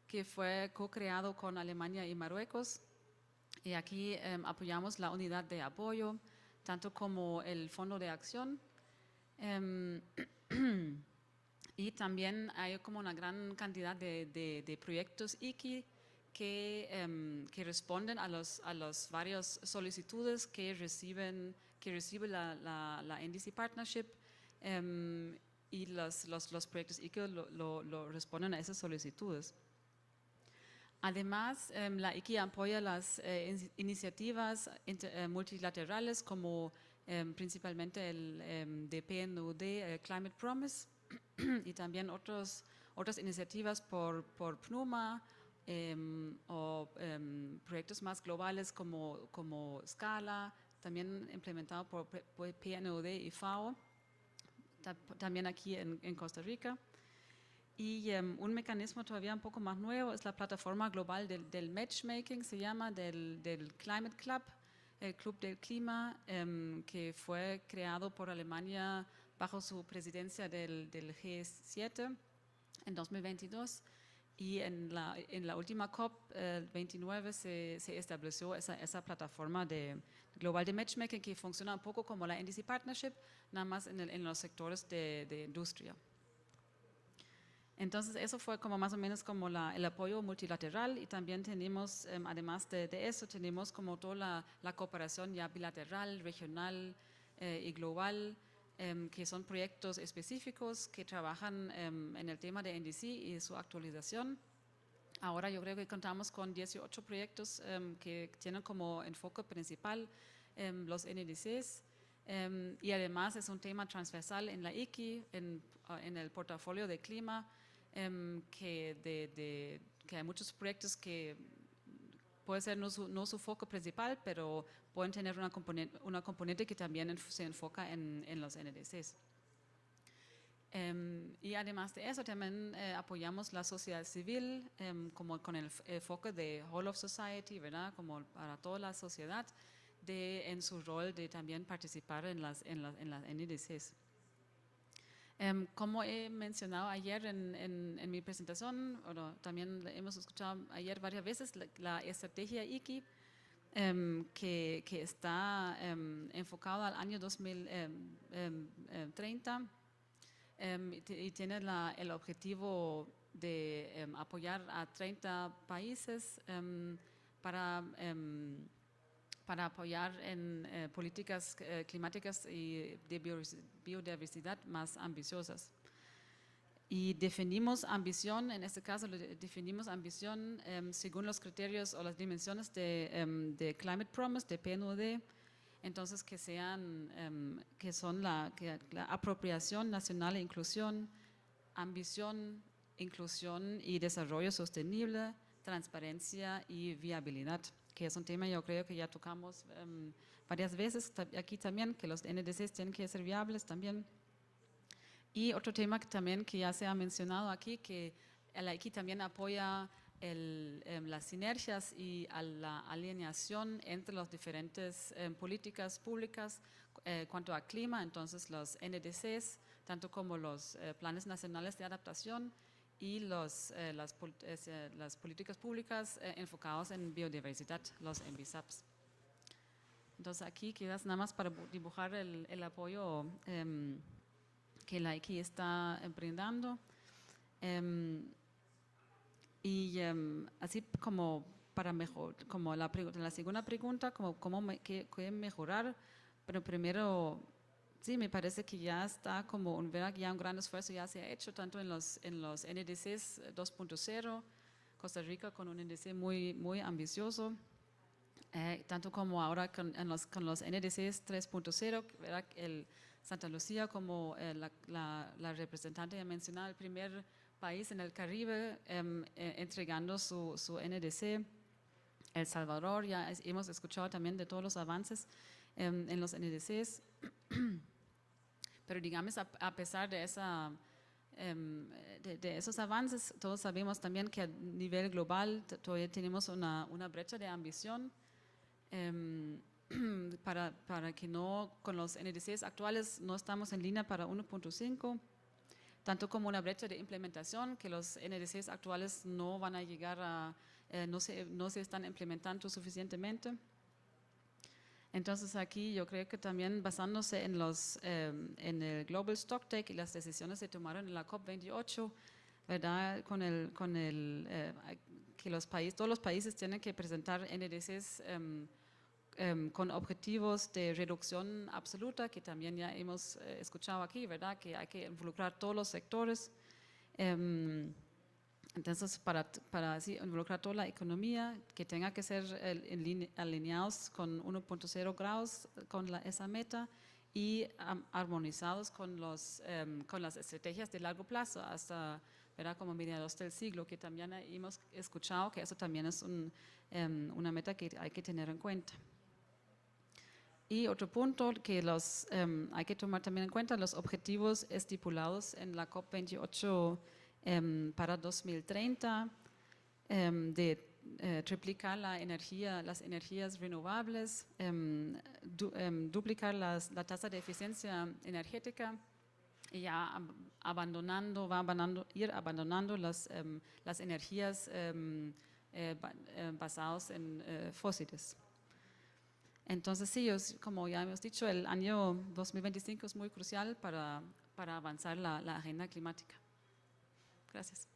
que fue co-creado con Alemania y Marruecos. Y aquí apoyamos la unidad de apoyo, tanto como el fondo de acción. Y también hay como una gran cantidad de proyectos ICI que responden a los varios solicitudes que recibe la NDC Partnership, y los proyectos ICI lo responden a esas solicitudes. Además, la ICI apoya las iniciativas multilaterales como principalmente el de PNUD, Climate Promise, y también otras iniciativas por PNUMA, o proyectos más globales como Scala, también implementado por PNUD y FAO, también aquí en Costa Rica. Y un mecanismo todavía un poco más nuevo es la plataforma global del matchmaking, se llama, del Climate Club, el Club del Clima, que fue creado por Alemania bajo su presidencia del G7 en 2022. Y en la última COP 29 se estableció esa plataforma global de matchmaking, que funciona un poco como la NDC Partnership, nada más en los sectores de industria. Entonces eso fue como más o menos como el apoyo multilateral, y también tenemos, además de eso, tenemos como toda la cooperación ya bilateral, regional y global, que son proyectos específicos que trabajan en el tema de NDC y su actualización. Ahora yo creo que contamos con 18 proyectos que tienen como enfoque principal los NDCs. Y además es un tema transversal en la ICI, en el portafolio de clima, que hay muchos proyectos que puede ser no su foco principal, pero pueden tener una componente que también se enfoca en los NDCs. Y además de eso también apoyamos la sociedad civil, como con el enfoque de Whole of Society, ¿verdad? Como para toda la sociedad, en su rol de también participar en las NDCs. Como he mencionado ayer en mi presentación, también hemos escuchado ayer varias veces, la estrategia ICI, que está enfocada al año 2030, y tiene el objetivo de apoyar a 30 países para apoyar en políticas climáticas y de biodiversidad más ambiciosas. Y definimos ambición, en este caso definimos ambición según los criterios o las dimensiones de Climate Promise, de PNUD, entonces que son la apropiación nacional e inclusión, ambición, inclusión y desarrollo sostenible, transparencia y viabilidad, que es un tema yo creo que ya tocamos varias veces aquí también, que los NDCs tienen que ser viables también. Y otro tema que ya se ha mencionado aquí, que el ICI también apoya las sinergias y a la alineación entre las diferentes políticas públicas cuanto a clima, entonces los NDCs, tanto como los planes nacionales de adaptación y las políticas públicas enfocadas en biodiversidad, los NBSAPs. Entonces aquí quizás nada más para dibujar el apoyo que la ICI está brindando. Y así como para como la segunda pregunta, qué mejorar, pero primero, sí, me parece que ya está como un gran esfuerzo ya se ha hecho, tanto en los NDCs 2.0, Costa Rica con un NDC muy ambicioso, tanto como ahora con los NDCs 3.0, Santa Lucía, como la representante ya mencionaba, el primer país en el Caribe entregando su NDC, El Salvador, ya hemos escuchado también de todos los avances en los NDCs, pero digamos, a pesar de, de esos avances, todos sabemos también que a nivel global todavía tenemos una brecha de ambición para que no, con los NDCs actuales no estamos en línea para 1.5, tanto como una brecha de implementación, que los NDCs actuales no van a llegar a, no se están implementando suficientemente. Entonces aquí yo creo que también basándose en el Global Stocktake y las decisiones que se tomaron en la COP28, ¿verdad? Que todos los países tienen que presentar NDCs con objetivos de reducción absoluta, que también ya hemos escuchado aquí, ¿verdad? Que hay que involucrar todos los sectores. Entonces, para así involucrar toda la economía, que tenga que ser alineados con 1.0 grados con esa meta y armonizados con las estrategias de largo plazo hasta, ¿verdad? Como mediados del siglo, que también hemos escuchado que eso también es una meta que hay que tener en cuenta. Y otro punto que hay que tomar también en cuenta, los objetivos estipulados en la COP28 para 2030, de triplicar las energías renovables, duplicar la tasa de eficiencia energética y ya ir abandonando las energías basadas en fósiles. Entonces sí, como ya hemos dicho, el año 2025 es muy crucial para avanzar la agenda climática. Gracias.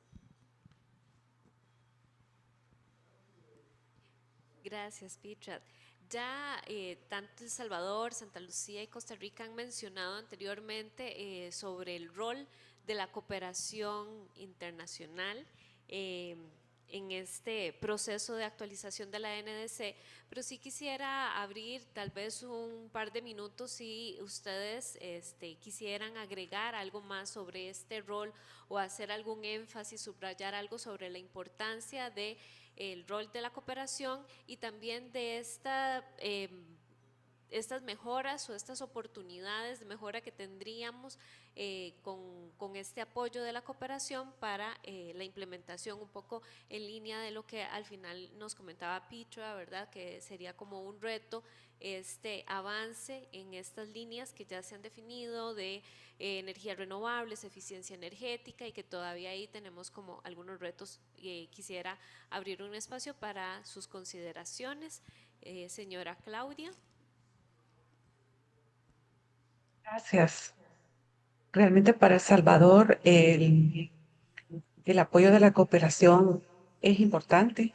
Gracias, Petra. Ya tanto El Salvador, Santa Lucía y Costa Rica han mencionado anteriormente sobre el rol de la cooperación internacional en este proceso de actualización de la NDC, pero sí quisiera abrir tal vez un par de minutos si ustedes quisieran agregar algo más sobre este rol o hacer algún énfasis, subrayar algo sobre la importancia de el rol de la cooperación y también de estas mejoras o estas oportunidades de mejora que tendríamos con este apoyo de la cooperación para la implementación un poco en línea de lo que al final nos comentaba Petra, ¿verdad? Que sería como un reto este avance en estas líneas que ya se han definido de energías renovables, eficiencia energética y que todavía ahí tenemos como algunos retos. Quisiera abrir un espacio para sus consideraciones. Señora Claudia. Gracias. Realmente para El Salvador el apoyo de la cooperación es importante.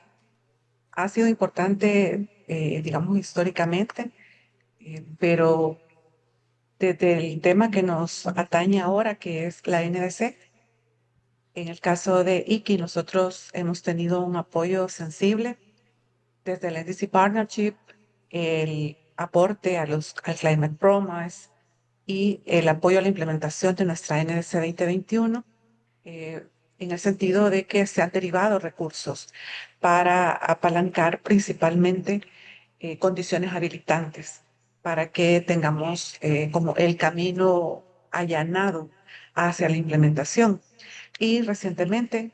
Ha sido importante, digamos, históricamente, pero desde el tema que nos atañe ahora, que es la NDC, en el caso de IKI, nosotros hemos tenido un apoyo sensible desde el NDC Partnership, el aporte al Climate Promise y el apoyo a la implementación de nuestra NDC 2021, en el sentido de que se han derivado recursos para apalancar principalmente condiciones habilitantes para que tengamos como el camino allanado hacia la implementación. Y recientemente,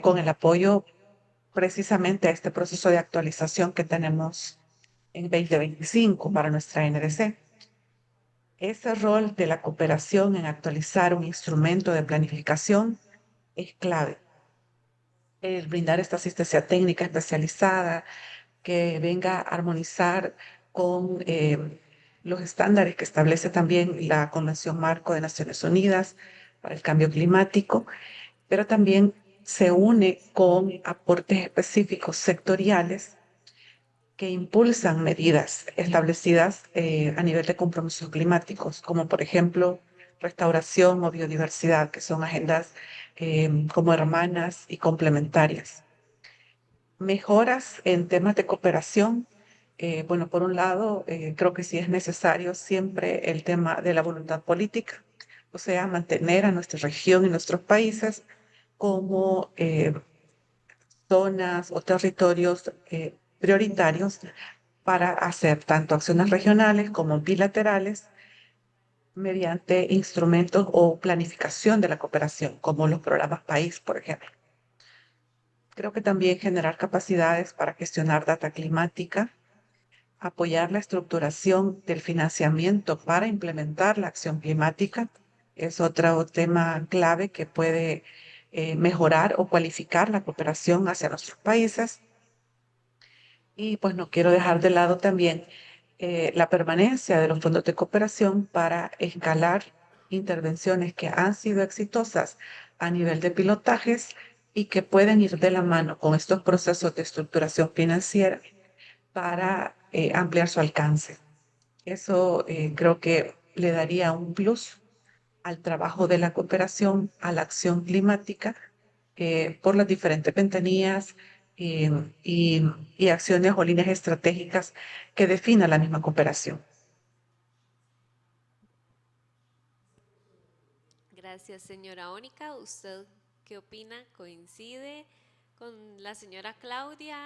con el apoyo precisamente a este proceso de actualización que tenemos en 2025 para nuestra NDC, ese rol de la cooperación en actualizar un instrumento de planificación es clave. El brindar esta asistencia técnica especializada que venga a armonizar con los estándares que establece también la Convención Marco de Naciones Unidas para el Cambio Climático, pero también se une con aportes específicos sectoriales que impulsan medidas establecidas a nivel de compromisos climáticos, como por ejemplo restauración o biodiversidad, que son agendas como hermanas y complementarias. Mejoras en temas de cooperación. Bueno, por un lado, creo que sí es necesario siempre el tema de la voluntad política, o sea, mantener a nuestra región y nuestros países como zonas o territorios prioritarios para hacer tanto acciones regionales como bilaterales mediante instrumentos o planificación de la cooperación, como los programas país, por ejemplo. Creo que también generar capacidades para gestionar data climática, apoyar la estructuración del financiamiento para implementar la acción climática es otro tema clave que puede mejorar o cualificar la cooperación hacia nuestros países. Y pues no quiero dejar de lado también la permanencia de los fondos de cooperación para escalar intervenciones que han sido exitosas a nivel de pilotajes y que pueden ir de la mano con estos procesos de estructuración financiera para ampliar su alcance. Eso creo que le daría un plus al trabajo de la cooperación, a la acción climática, por las diferentes ventanillas y acciones o líneas estratégicas que defina la misma cooperación. Gracias, señora Ónica. ¿Usted qué opina? ¿Coincide con la señora Claudia?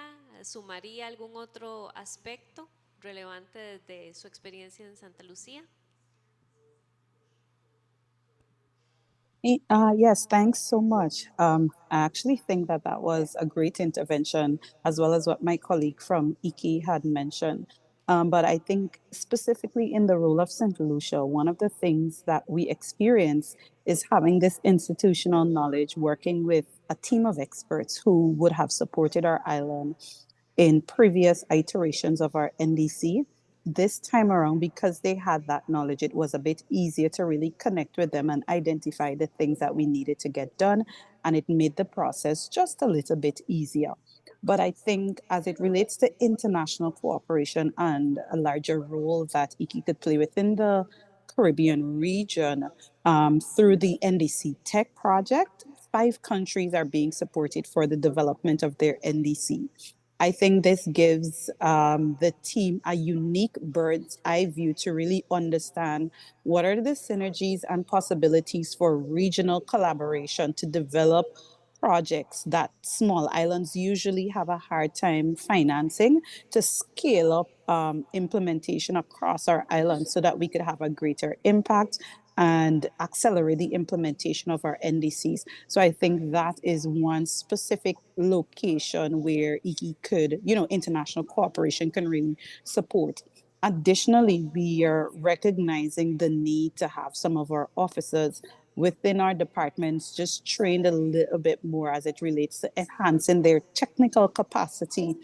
¿Sumaría algún otro aspecto relevante desde su experiencia en Santa Lucía? Yes, thanks so much. I actually think that that was a great intervention, as well as what my colleague from IKI had mentioned. But I think specifically in the role of St. Lucia, one of the things that we experience is having this institutional knowledge, working with a team of experts who would have supported our island in previous iterations of our NDC. This time around, because they had that knowledge, it was a bit easier to really connect with them and identify the things that we needed to get done. And it made the process just a little bit easier. But I think as it relates to international cooperation and a larger role that IKI could play within the Caribbean region, through the NDC Tech project, 5 countries are being supported for the development of their NDC. I think this gives the team a unique bird's eye view to really understand what are the synergies and possibilities for regional collaboration to develop projects that small islands usually have a hard time financing, to scale up implementation across our island so that we could have a greater impact and accelerate the implementation of our NDCs. So I think that is one specific location where IKI could, international cooperation can really support. Additionally, we are recognizing the need to have some of our officers within our departments just trained a little bit more as it relates to enhancing their technical capacity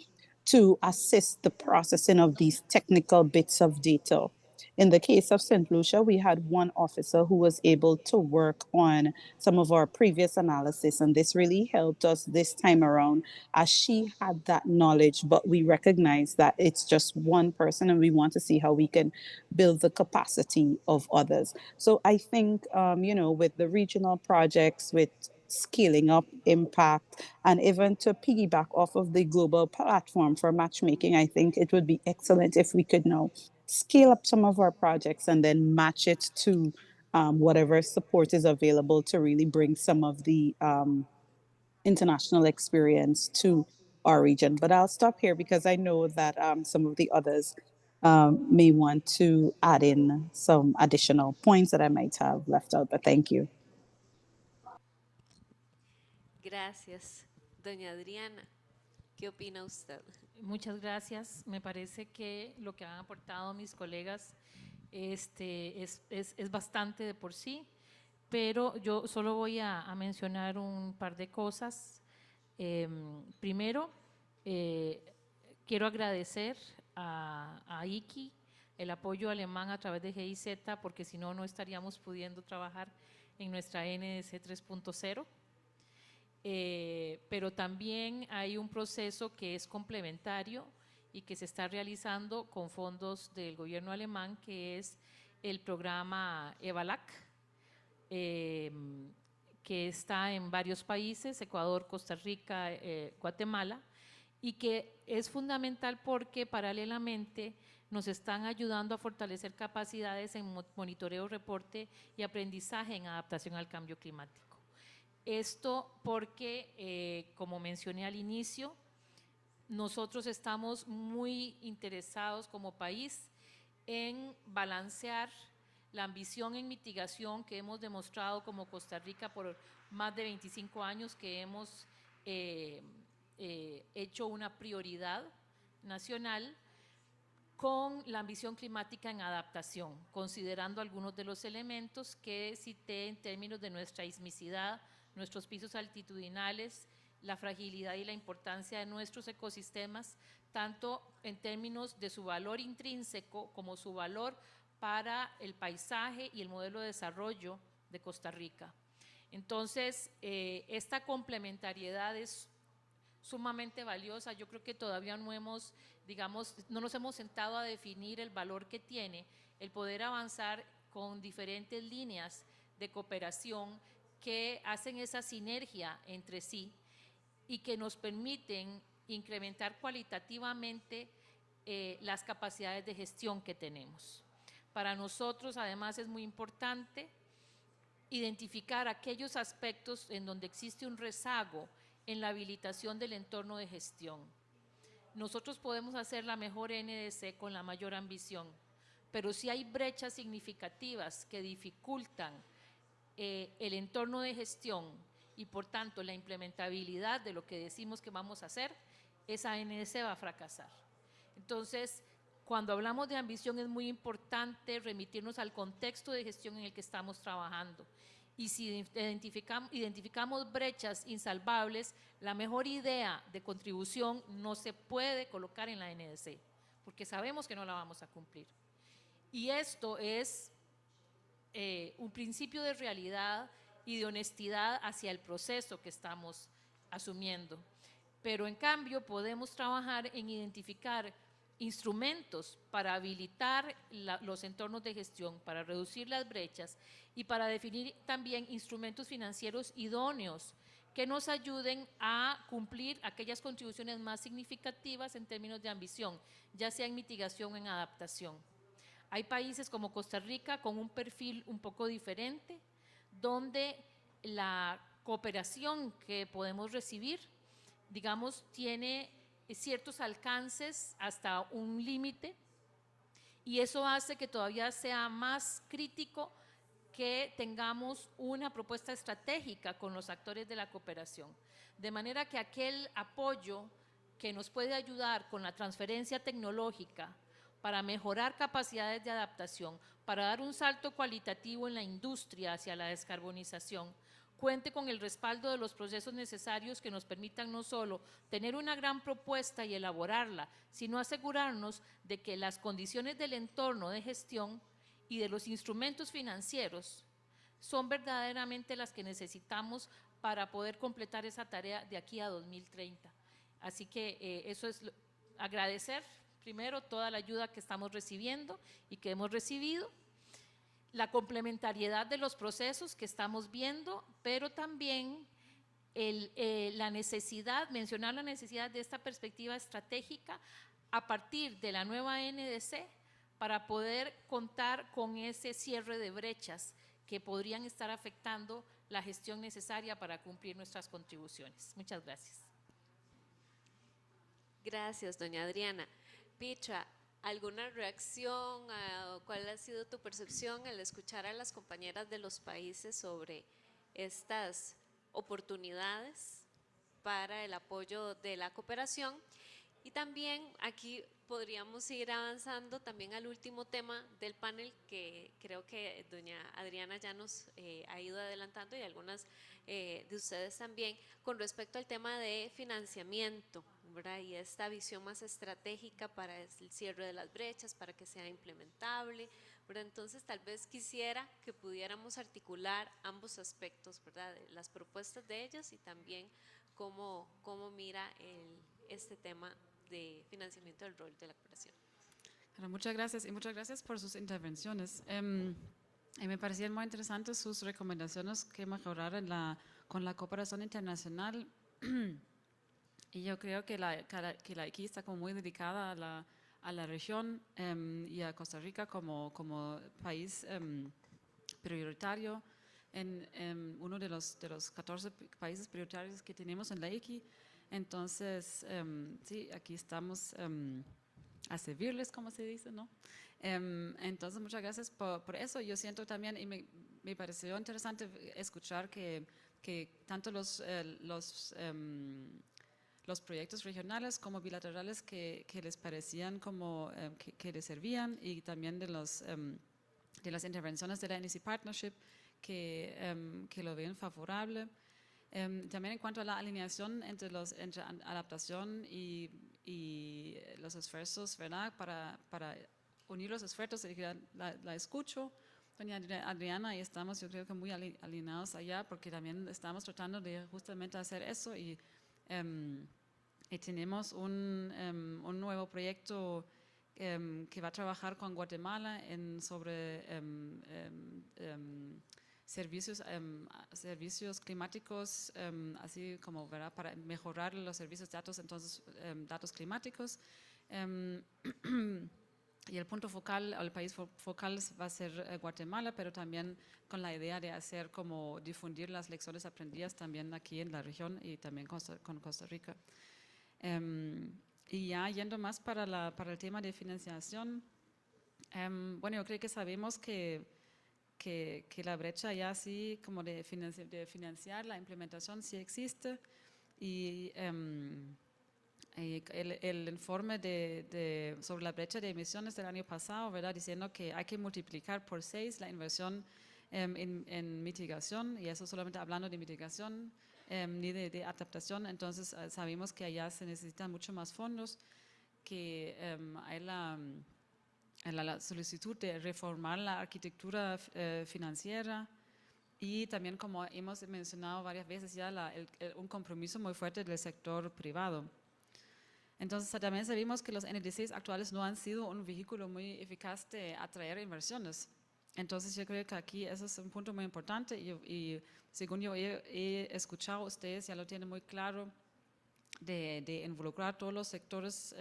to assist the processing of these technical bits of data. In the case of St. Lucia, we had one officer who was able to work on some of our previous analysis, and this really helped us this time around as she had that knowledge, but we recognize that it's just one person and we want to see how we can build the capacity of others. So I think, with the regional projects, with scaling up impact, and even to piggyback off of the global platform for matchmaking, I think it would be excellent if we could now scale up some of our projects and then match it to whatever support is available to really bring some of the international experience to our region. But I'll stop here because I know that some of the others may want to add in some additional points that I might have left out, but thank you. Gracias. Doña Adriana, ¿qué opina usted? Muchas gracias. Me parece que lo que han aportado mis colegas es bastante de por sí, pero yo solo voy a mencionar un par de cosas. Primero, quiero agradecer a IKI el apoyo alemán a través de GIZ, porque si no, no estaríamos pudiendo trabajar en nuestra NDC 3.0. Pero también hay un proceso que es complementario y que se está realizando con fondos del gobierno alemán, que es el programa EVALAC, que está en varios países, Ecuador, Costa Rica, Guatemala, y que es fundamental porque paralelamente nos están ayudando a fortalecer capacidades en monitoreo, reporte y aprendizaje en adaptación al cambio climático. Esto porque, como mencioné al inicio, nosotros estamos muy interesados como país en balancear la ambición en mitigación que hemos demostrado como Costa Rica por más de 25 años, que hemos hecho una prioridad nacional, con la ambición climática en adaptación, considerando algunos de los elementos que cité en términos de nuestra sismicidad, nuestros pisos altitudinales, la fragilidad y la importancia de nuestros ecosistemas, tanto en términos de su valor intrínseco como su valor para el paisaje y el modelo de desarrollo de Costa Rica. Entonces, esta complementariedad es sumamente valiosa. Yo creo que todavía no hemos, digamos, no nos hemos sentado a definir el valor que tiene el poder avanzar con diferentes líneas de cooperación que hacen esa sinergia entre sí y que nos permiten incrementar cualitativamente las capacidades de gestión que tenemos. Para nosotros, además, es muy importante identificar aquellos aspectos en donde existe un rezago en la habilitación del entorno de gestión. Nosotros podemos hacer la mejor NDC con la mayor ambición, pero si hay brechas significativas que dificultan el entorno de gestión y por tanto la implementabilidad de lo que decimos que vamos a hacer, esa NDC va a fracasar. Entonces, cuando hablamos de ambición es muy importante remitirnos al contexto de gestión en el que estamos trabajando. Y si identificamos brechas insalvables, la mejor idea de contribución no se puede colocar en la NDC, porque sabemos que no la vamos a cumplir. Y esto es un principio de realidad y de honestidad hacia el proceso que estamos asumiendo. Pero en cambio podemos trabajar en identificar instrumentos para habilitar los entornos de gestión, para reducir las brechas y para definir también instrumentos financieros idóneos que nos ayuden a cumplir aquellas contribuciones más significativas en términos de ambición, ya sea en mitigación o en adaptación. Hay países como Costa Rica con un perfil un poco diferente, donde la cooperación que podemos recibir, digamos, tiene ciertos alcances hasta un límite, y eso hace que todavía sea más crítico que tengamos una propuesta estratégica con los actores de la cooperación. De manera que aquel apoyo que nos puede ayudar con la transferencia tecnológica para mejorar capacidades de adaptación, para dar un salto cualitativo en la industria hacia la descarbonización, cuente con el respaldo de los procesos necesarios que nos permitan no solo tener una gran propuesta y elaborarla, sino asegurarnos de que las condiciones del entorno de gestión y de los instrumentos financieros son verdaderamente las que necesitamos para poder completar esa tarea de aquí a 2030. Así que eso es agradecer primero toda la ayuda que estamos recibiendo y que hemos recibido, la complementariedad de los procesos que estamos viendo, pero también la necesidad, mencionar la necesidad de esta perspectiva estratégica a partir de la nueva NDC para poder contar con ese cierre de brechas que podrían estar afectando la gestión necesaria para cumplir nuestras contribuciones. Muchas gracias. Gracias, doña Adriana. Picha, ¿alguna reacción? ¿Cuál ha sido tu percepción al escuchar a las compañeras de los países sobre estas oportunidades para el apoyo de la cooperación? Y también aquí podríamos ir avanzando también al último tema del panel, que creo que doña Adriana ya nos ha ido adelantando y algunas de ustedes también, con respecto al tema de financiamiento, ¿verdad? Y esta visión más estratégica para el cierre de las brechas, para que sea implementable, ¿verdad? Entonces tal vez quisiera que pudiéramos articular ambos aspectos, ¿verdad? Las propuestas de ellas y también cómo mira este tema de financiamiento del rol de la cooperación. Bueno, muchas gracias y muchas gracias por sus intervenciones. Me parecían muy interesantes sus recomendaciones que mejorar con la cooperación internacional. Y yo creo que la aquí está como muy dedicada a la región y a Costa Rica como país prioritario en uno de los 14 países prioritarios que tenemos en la ICI. Entonces, sí, aquí estamos a servirles, como se dice, ¿no? Entonces, muchas gracias por eso. Yo siento también, y me pareció interesante escuchar que tanto los proyectos regionales como bilaterales que les parecían como que les servían, y también de las intervenciones de la NEC Partnership que lo ven favorable. También en cuanto a la alineación entre adaptación y los esfuerzos, ¿verdad? Para unir los esfuerzos, la escucho, doña Adriana, y estamos, yo creo que muy alineados allá, porque también estamos tratando de justamente hacer eso, y tenemos un nuevo proyecto que va a trabajar con Guatemala sobre servicios climáticos, así como, ¿verdad?, para mejorar los servicios de datos, entonces datos climáticos. Y el punto focal, o el país focal va a ser Guatemala, pero también con la idea de hacer como difundir las lecciones aprendidas también aquí en la región y también con Costa Rica. Y ya yendo más para el tema de financiación, bueno, yo creo que sabemos que la brecha ya sí como de financiar la implementación sí existe, y el informe sobre la brecha de emisiones del año pasado, ¿verdad?, diciendo que hay que multiplicar por 6 la inversión en mitigación, y eso solamente hablando de mitigación, ni de adaptación. Entonces sabemos que allá se necesitan mucho más fondos, que hay la solicitud de reformar la arquitectura financiera, y también, como hemos mencionado varias veces ya, un compromiso muy fuerte del sector privado. Entonces también sabemos que los NDCs actuales no han sido un vehículo muy eficaz de atraer inversiones. Entonces yo creo que aquí eso es un punto muy importante, y según yo he escuchado, ustedes ya lo tienen muy claro, de involucrar todos los sectores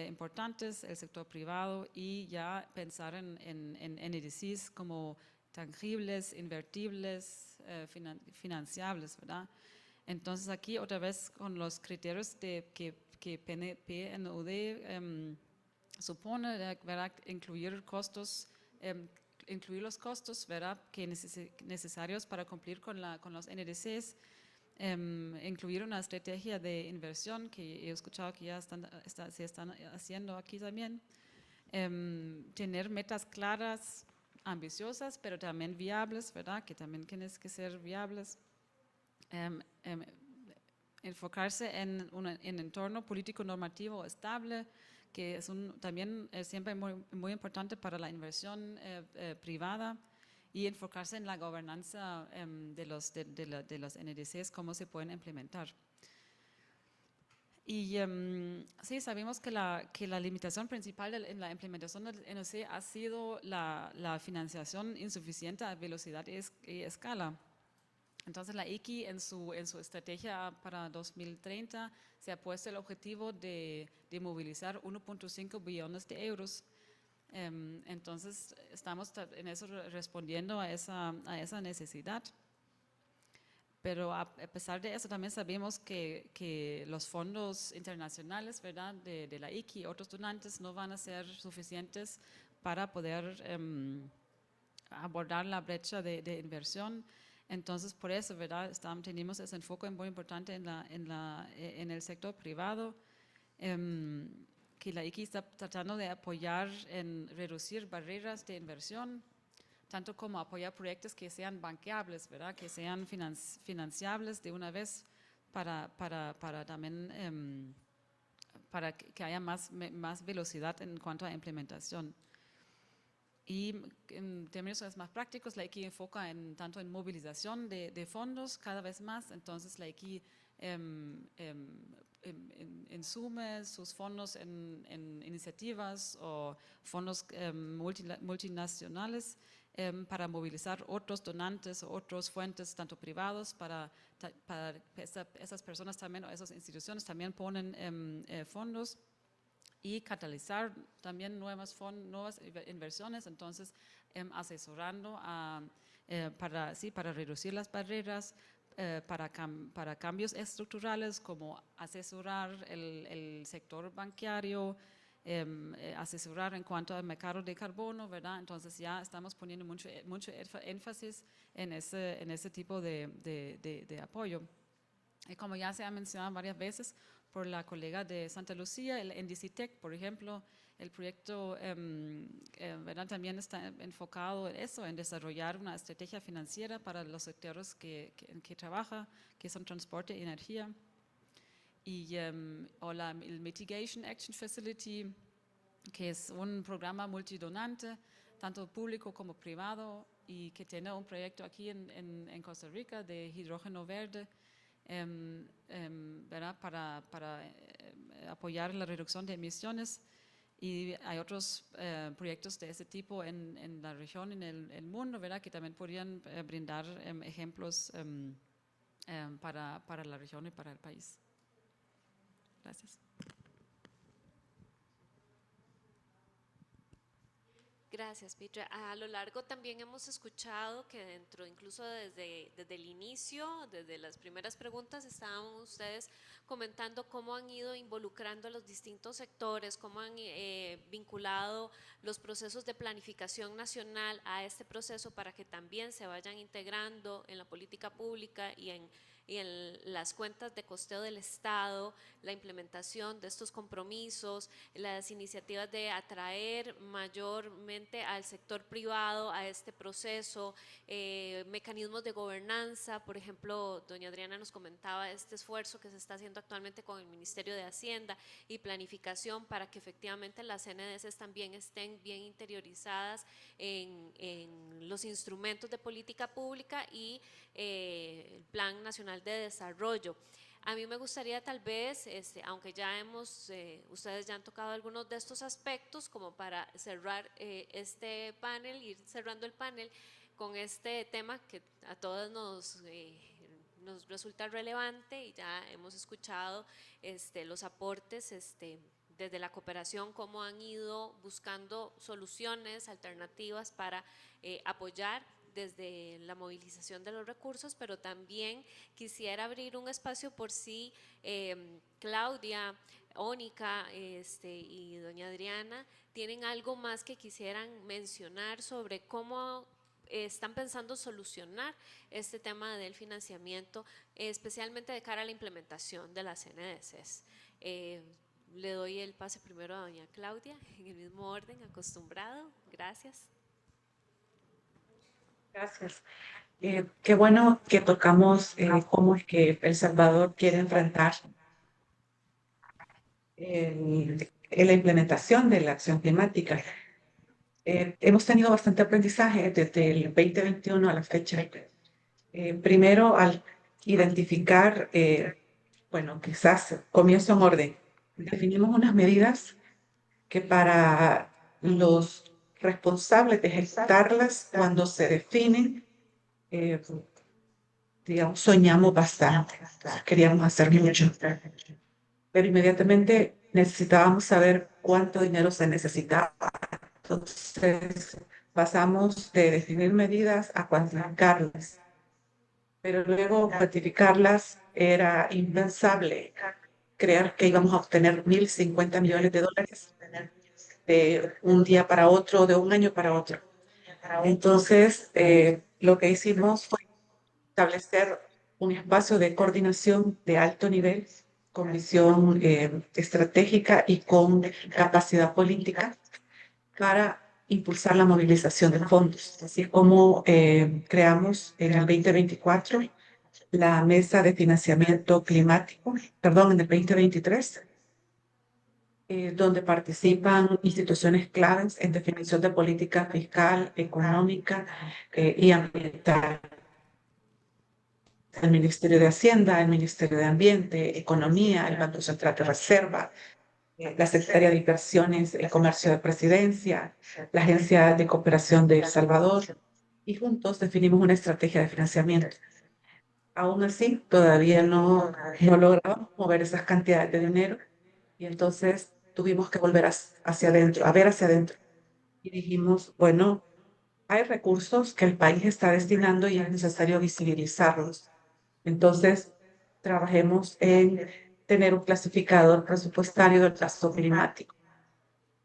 importantes, el sector privado, y ya pensar en NDCs como tangibles, invertibles, financiables, ¿verdad? Entonces aquí otra vez con los criterios que PNUD supone, ¿verdad?, incluir los costos, ¿verdad?, que necesarios para cumplir con los NDCs, incluir una estrategia de inversión que he escuchado que ya se están haciendo aquí también, tener metas claras, ambiciosas, pero también viables, ¿verdad?, que también tienen que ser viables. Enfocarse en un entorno político normativo estable, que es también siempre muy importante para la inversión privada, y enfocarse en la gobernanza de los NDCs, cómo se pueden implementar. Y sí, sabemos que la limitación principal en la implementación del NDC ha sido la financiación insuficiente a velocidad y escala. Entonces la ICI en su estrategia para 2030 se ha puesto el objetivo de movilizar 1.5 billones de euros. Entonces estamos en eso respondiendo a esa necesidad. Pero a pesar de eso también sabemos que los fondos internacionales, ¿verdad?, de la ICI y otros donantes no van a ser suficientes para poder abordar la brecha de inversión. Entonces, por eso, ¿verdad?, tenemos ese enfoque muy importante en el sector privado, que la ICI está tratando de apoyar en reducir barreras de inversión, tanto como apoyar proyectos que sean banqueables, ¿verdad?, que sean financiables de una vez para también para que haya más velocidad en cuanto a implementación. Y en términos más prácticos, la ICI enfoca tanto en movilización de fondos cada vez más. Entonces la ICI insume sus fondos en iniciativas o fondos multinacionales para movilizar otros donantes o otras fuentes, tanto privados, para esas personas también, o esas instituciones también ponen fondos, y catalizar también nuevas inversiones. Entonces asesorando para reducir las barreras, para cambios estructurales como asesorar el sector bancario, asesorar en cuanto al mercado de carbono, ¿verdad? Entonces ya estamos poniendo mucho énfasis en ese tipo de apoyo. Y como ya se ha mencionado varias veces por la colega de Santa Lucía, el NDC-TEC, por ejemplo, el proyecto ¿verdad? También está enfocado en eso, en desarrollar una estrategia financiera para los sectores en que trabaja, que son transporte y energía. Y el Mitigation Action Facility, que es un programa multidonante, tanto público como privado, y que tiene un proyecto aquí en Costa Rica de hidrógeno verde, ¿verdad? Para apoyar la reducción de emisiones. Y hay otros proyectos de ese tipo en la región, en el mundo, ¿verdad? Que también podrían brindar ejemplos para la región y para el país. Gracias. Gracias, Petra. A lo largo también hemos escuchado que dentro, incluso desde el inicio, desde las primeras preguntas, estaban ustedes comentando cómo han ido involucrando a los distintos sectores, cómo han vinculado los procesos de planificación nacional a este proceso para que también se vayan integrando en la política pública y en las cuentas de costeo del Estado, la implementación de estos compromisos, las iniciativas de atraer mayormente al sector privado a este proceso, mecanismos de gobernanza. Por ejemplo, doña Adriana nos comentaba este esfuerzo que se está haciendo actualmente con el Ministerio de Hacienda y Planificación para que efectivamente las CNDS también estén bien interiorizadas en los instrumentos de política pública y el Plan Nacional de Desarrollo. A mí me gustaría tal vez, aunque ya ustedes ya han tocado algunos de estos aspectos, como para cerrar este panel, ir cerrando el panel con este tema que a todos nos resulta relevante, y ya hemos escuchado los aportes desde la cooperación, cómo han ido buscando soluciones alternativas para apoyar desde la movilización de los recursos, pero también quisiera abrir un espacio por si Claudia, Ónica y doña Adriana tienen algo más que quisieran mencionar sobre cómo están pensando solucionar este tema del financiamiento, especialmente de cara a la implementación de las CNDCs. Le doy el pase primero a doña Claudia, en el mismo orden acostumbrado. Gracias. Gracias. Qué bueno que tocamos cómo es que El Salvador quiere enfrentar la implementación de la acción climática. Hemos tenido bastante aprendizaje desde el 2021 a la fecha. Primero, al identificar, bueno, quizás comienzo en orden. Definimos unas medidas que para los responsables de ejecutarlas, cuando se definen, digamos, soñamos bastante, queríamos hacer mucho, pero inmediatamente necesitábamos saber cuánto dinero se necesitaba. Entonces pasamos de definir medidas a cuantificarlas, pero luego cuantificarlas era impensable. Creer que íbamos a obtener 1.050 millones de dólares de un día para otro, de un año para otro. Entonces, lo que hicimos fue establecer un espacio de coordinación de alto nivel, con visión estratégica y con capacidad política para impulsar la movilización de fondos. Así como creamos en el 2024 la Mesa de Financiamiento Climático, perdón, en el 2023, donde participan instituciones claves en definición de política fiscal, económica y ambiental. El Ministerio de Hacienda, el Ministerio de Ambiente, Economía, el Banco Central de Reserva, la Secretaría de Inversiones y Comercio de Presidencia, la Agencia de Cooperación de El Salvador, y juntos definimos una estrategia de financiamiento. Aún así, todavía no logramos mover esas cantidades de dinero, y entonces tuvimos que volver hacia adentro, a ver hacia adentro. Y dijimos, bueno, hay recursos que el país está destinando y es necesario visibilizarlos. Entonces, trabajemos en tener un clasificador presupuestario del gasto climático.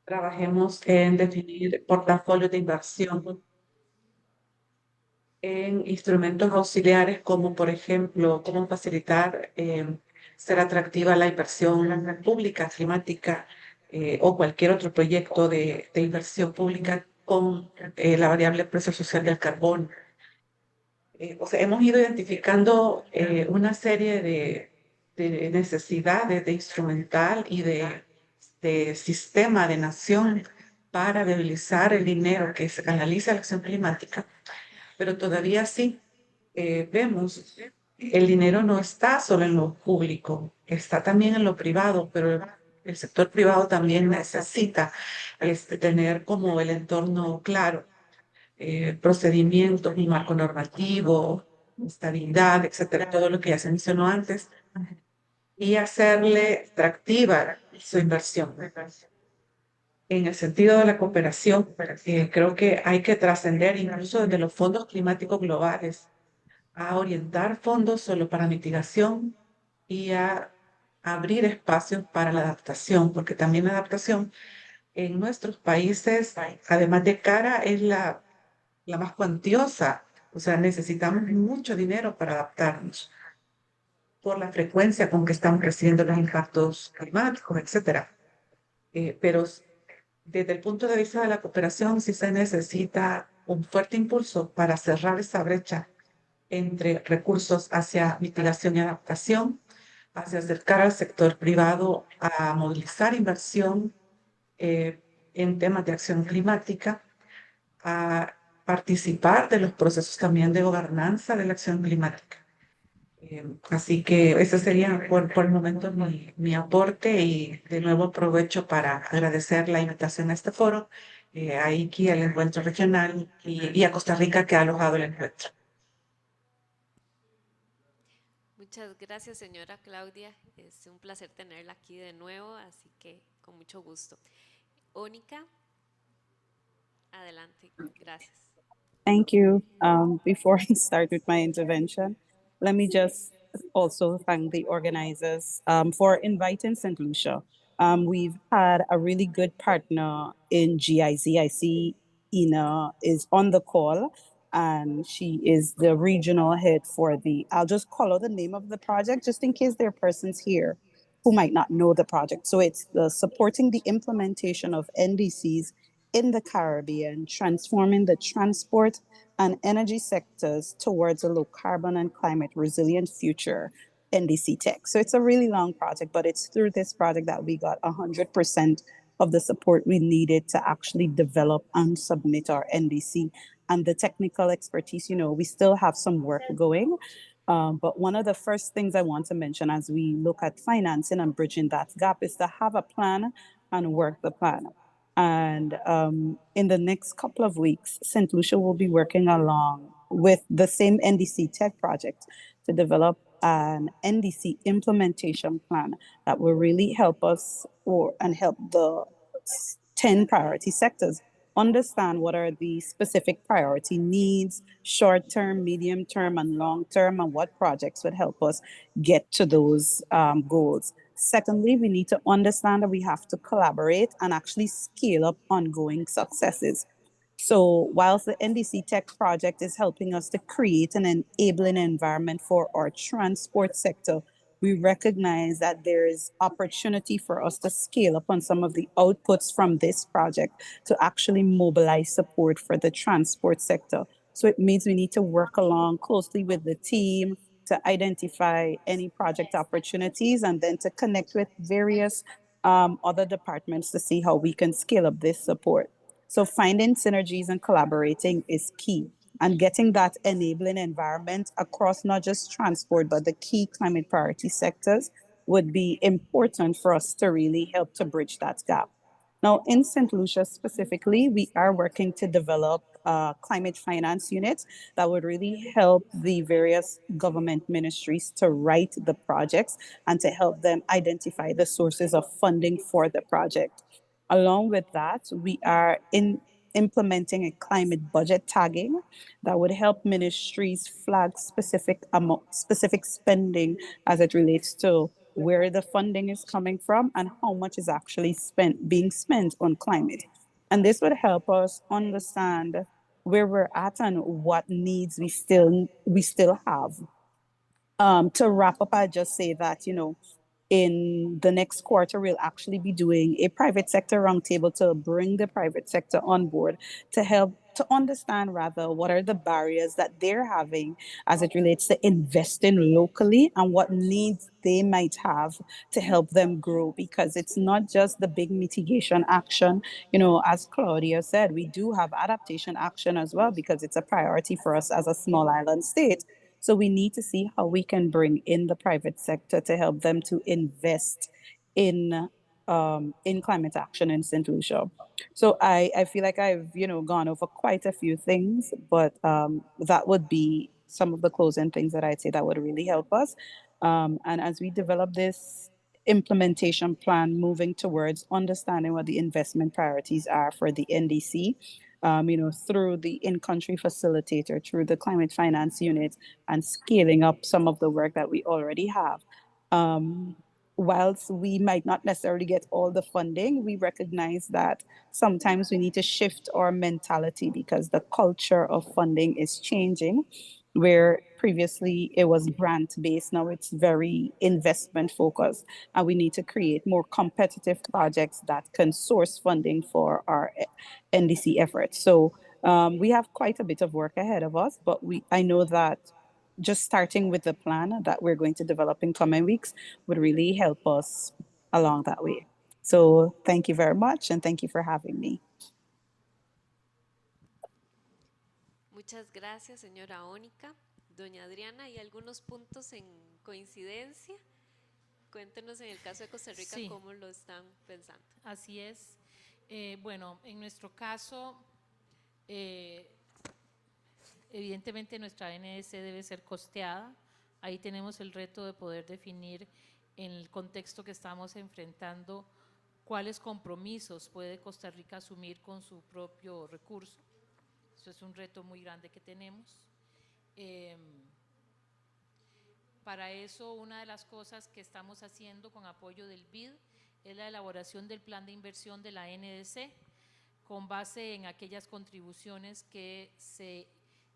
Trabajemos en definir portafolios de inversión en instrumentos auxiliares como, por ejemplo, cómo facilitar ser atractiva la inversión pública climática o cualquier otro proyecto de inversión pública con la variable precio social del carbón. O sea, hemos ido identificando una serie de necesidades de instrumental y de sistema de nación para viabilizar el dinero que se canaliza a la acción climática, pero todavía sí vemos, el dinero no está solo en lo público, está también en lo privado, pero el sector privado también necesita tener como el entorno claro, procedimientos, un marco normativo, estabilidad, etcétera, todo lo que ya se mencionó antes, y hacerle atractiva su inversión. En el sentido de la cooperación, creo que hay que trascender incluso desde los fondos climáticos globales a orientar fondos solo para mitigación y a abrir espacios para la adaptación, porque también la adaptación en nuestros países, además de cara, es la más cuantiosa. O sea, necesitamos mucho dinero para adaptarnos por la frecuencia con que están creciendo los impactos climáticos, etcétera. Pero desde el punto de vista de la cooperación, sí se necesita un fuerte impulso para cerrar esa brecha entre recursos hacia mitigación y adaptación, hacia acercar al sector privado a movilizar inversión en temas de acción climática, a participar de los procesos también de gobernanza de la acción climática. Así que ese sería por el momento mi aporte y de nuevo aprovecho para agradecer la invitación a este foro, a IKI, al encuentro regional y a Costa Rica que ha alojado el encuentro. Muchas gracias, señora Claudia. Es un placer tenerla aquí de nuevo, así que con mucho gusto. Ónica, adelante. Gracias. Thank you. Before I start with my intervention, let me just also thank the organizers for inviting St. Lucia. We've had a really good partner in GIZ. I see Ina is on the call, and she is the regional head for I'll just call out the name of the project just in case there are persons here who might not know the project. So it's the supporting the implementation of NDCs in the Caribbean, transforming the transport and energy sectors towards a low carbon and climate resilient future, NDC Tech. So it's a really long project, but it's through this project that we got 100% of the support we needed to actually develop and submit our NDC. And the technical expertise, we still have some work going. But one of the first things I want to mention as we look at financing and bridging that gap is to have a plan and work the plan. And in the next couple of weeks, St. Lucia will be working along with the same NDC Tech project to develop an NDC implementation plan that will really help us and help the 10 priority sectors understand what are the specific priority needs, short term, medium term, and long term, and what projects would help us get to those goals. Secondly, we need to understand that we have to collaborate and actually scale up ongoing successes. So whilst the NDC Tech project is helping us to create an enabling environment for our transport sector, we recognize that there is opportunity for us to scale up on some of the outputs from this project to actually mobilize support for the transport sector. So it means we need to work along closely with the team to identify any project opportunities and then to connect with various other departments to see how we can scale up this support. So finding synergies and collaborating is key, and getting that enabling environment across not just transport, but the key climate priority sectors would be important for us to really help to bridge that gap. Now, in St. Lucia specifically, we are working to develop a climate finance unit that would really help the various government ministries to write the projects and to help them identify the sources of funding for the project. Along with that, we are implementing a climate budget tagging that would help ministries flag specific spending as it relates to where the funding is coming from and how much is actually being spent on climate. And this would help us understand where we're at and what needs we still have. To wrap up, I just say that, in the next quarter, we'll actually be doing a private sector roundtable to bring the private sector on board to help to understand rather what are the barriers that they're having as it relates to investing locally and what needs they might have to help them grow, because it's not just the big mitigation action. As Claudia said, we do have adaptation action as well because it's a priority for us as a small island state. So we need to see how we can bring in the private sector to help them to invest in climate action in St. Lucia. So I feel like I've gone over quite a few things, but that would be some of the closing things that I'd say that would really help us. And as we develop this implementation plan, moving towards understanding what the investment priorities are for the NDC, through the in-country facilitator, through the climate finance unit, and scaling up some of the work that we already have. Whilst we might not necessarily get all the funding, we recognize that sometimes we need to shift our mentality because the culture of funding is changing. Where previously it was grant-based, now it's very investment-focused, and we need to create more competitive projects that can source funding for our NDC efforts. So we have quite a bit of work ahead of us, but I know that just starting with the plan that we're going to develop in coming weeks would really help us along that way. So thank you very much, and thank you for having me. Muchas gracias, señora Ónica. Doña Adriana, ¿hay algunos puntos en coincidencia? Cuéntenos en el caso de Costa Rica Sí. cómo lo están pensando. Así es. Bueno, en nuestro caso, evidentemente nuestra NDC debe ser costeada. Ahí tenemos el reto de poder definir en el contexto que estamos enfrentando cuáles compromisos puede Costa Rica asumir con su propio recurso. Eso es un reto muy grande que tenemos. Para eso, una de las cosas que estamos haciendo con apoyo del BID es la elaboración del plan de inversión de la NDC con base en aquellas contribuciones que se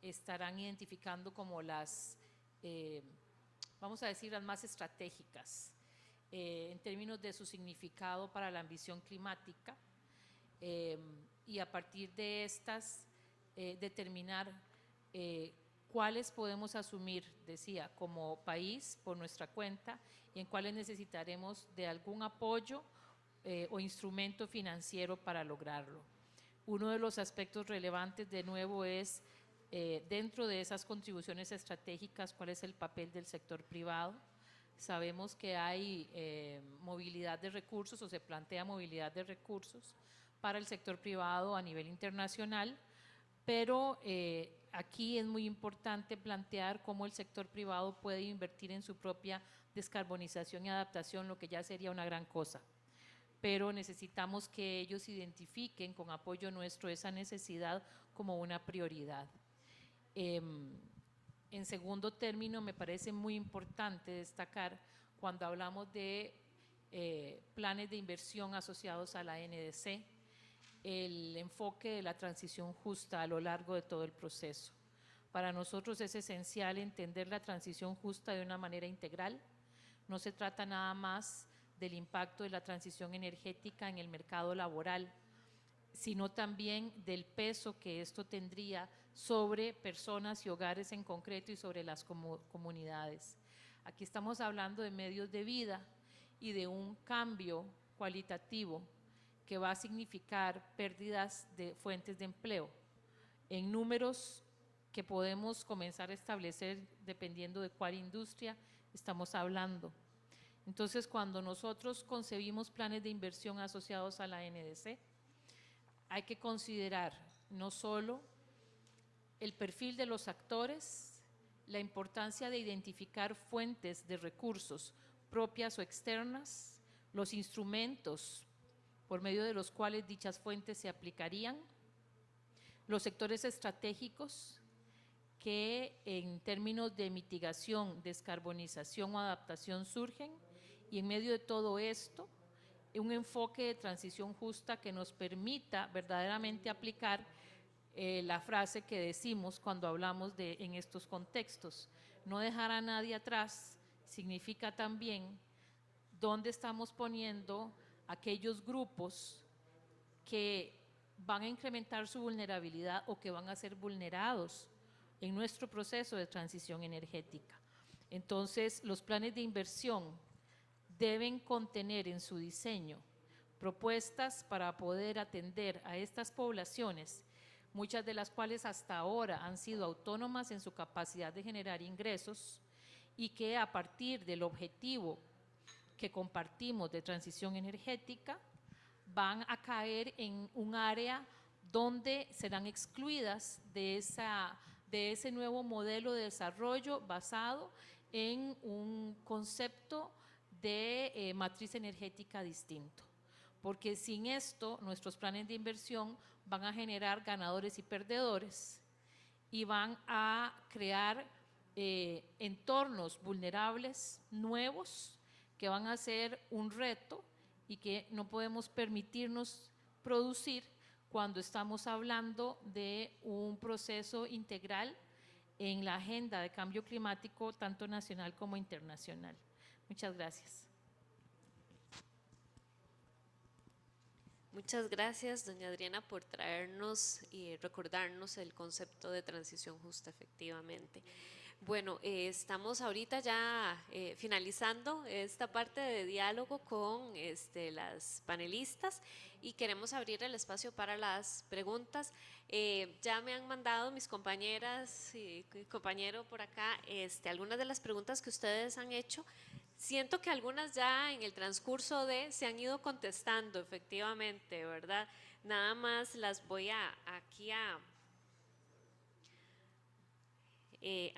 estarán identificando como las, vamos a decir, las más estratégicas en términos de su significado para la ambición climática, y a partir de estas determinar cuáles podemos asumir, decía, como país por nuestra cuenta y en cuáles necesitaremos de algún apoyo o instrumento financiero para lograrlo. Uno de los aspectos relevantes, de nuevo, es dentro de esas contribuciones estratégicas, cuál es el papel del sector privado. Sabemos que hay movilidad de recursos o se plantea movilidad de recursos para el sector privado a nivel internacional, pero aquí es muy importante plantear cómo el sector privado puede invertir en su propia descarbonización y adaptación, lo que ya sería una gran cosa. Pero necesitamos que ellos identifiquen con apoyo nuestro esa necesidad como una prioridad. En segundo término, me parece muy importante destacar cuando hablamos de planes de inversión asociados a la NDC, el enfoque de la transición justa a lo largo de todo el proceso. Para nosotros es esencial entender la transición justa de una manera integral. No se trata nada más del impacto de la transición energética en el mercado laboral, sino también del peso que esto tendría sobre personas y hogares en concreto y sobre las comunidades. Aquí estamos hablando de medios de vida y de un cambio cualitativo que va a significar pérdidas de fuentes de empleo en números que podemos comenzar a establecer dependiendo de cuál industria estamos hablando. Entonces, cuando nosotros concebimos planes de inversión asociados a la NDC, hay que considerar no solo el perfil de los actores, la importancia de identificar fuentes de recursos propias o externas, los instrumentos por medio de los cuales dichas fuentes se aplicarían, los sectores estratégicos que en términos de mitigación, descarbonización o adaptación surgen, y en medio de todo esto, un enfoque de transición justa que nos permita verdaderamente aplicar la frase que decimos cuando hablamos en estos contextos. No dejar a nadie atrás significa también dónde estamos poniendo aquellos grupos que van a incrementar su vulnerabilidad o que van a ser vulnerados en nuestro proceso de transición energética. Entonces, los planes de inversión deben contener en su diseño propuestas para poder atender a estas poblaciones, muchas de las cuales hasta ahora han sido autónomas en su capacidad de generar ingresos y que a partir del objetivo que compartimos de transición energética van a caer en un área donde serán excluidas de ese nuevo modelo de desarrollo basado en un concepto de matriz energética distinto. Porque sin esto, nuestros planes de inversión van a generar ganadores y perdedores y van a crear entornos vulnerables nuevos que van a ser un reto y que no podemos permitirnos producir cuando estamos hablando de un proceso integral en la agenda de cambio climático, tanto nacional como internacional. Muchas gracias. Muchas gracias, doña Adriana, por traernos y recordarnos el concepto de transición justa, efectivamente. Bueno, estamos ahorita ya finalizando esta parte de diálogo con las panelistas y queremos abrir el espacio para las preguntas. Ya me han mandado mis compañeras y compañero por acá algunas de las preguntas que ustedes han hecho. Siento que algunas ya en el transcurso se han ido contestando, efectivamente, ¿verdad? Nada más las voy aquí a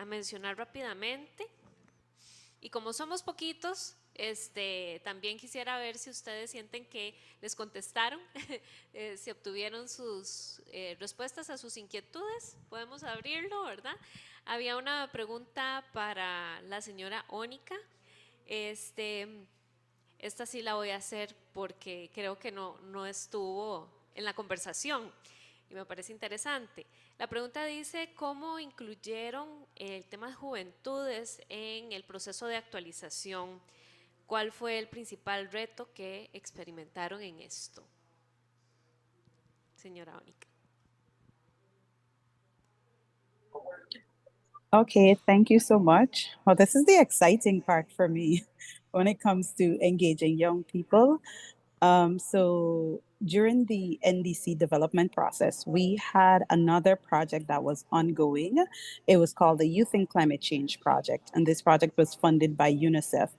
mencionar rápidamente. Y como somos poquitos, también quisiera ver si ustedes sienten que les contestaron, si obtuvieron sus respuestas a sus inquietudes. Podemos abrirlo, ¿verdad? Había una pregunta para la señora Ónica. Esta sí la voy a hacer porque creo que no estuvo en la conversación y me parece interesante. La pregunta dice, ¿cómo incluyeron el tema de juventudes en el proceso de actualización? ¿Cuál fue el principal reto que experimentaron en esto? Señora Ónica. Okay, thank you so much. Well, this is the exciting part for me when it comes to engaging young people. So during the NDC development process, we had another project that was ongoing. It was called the Youth in Climate Change Project. And this project was funded by UNICEF.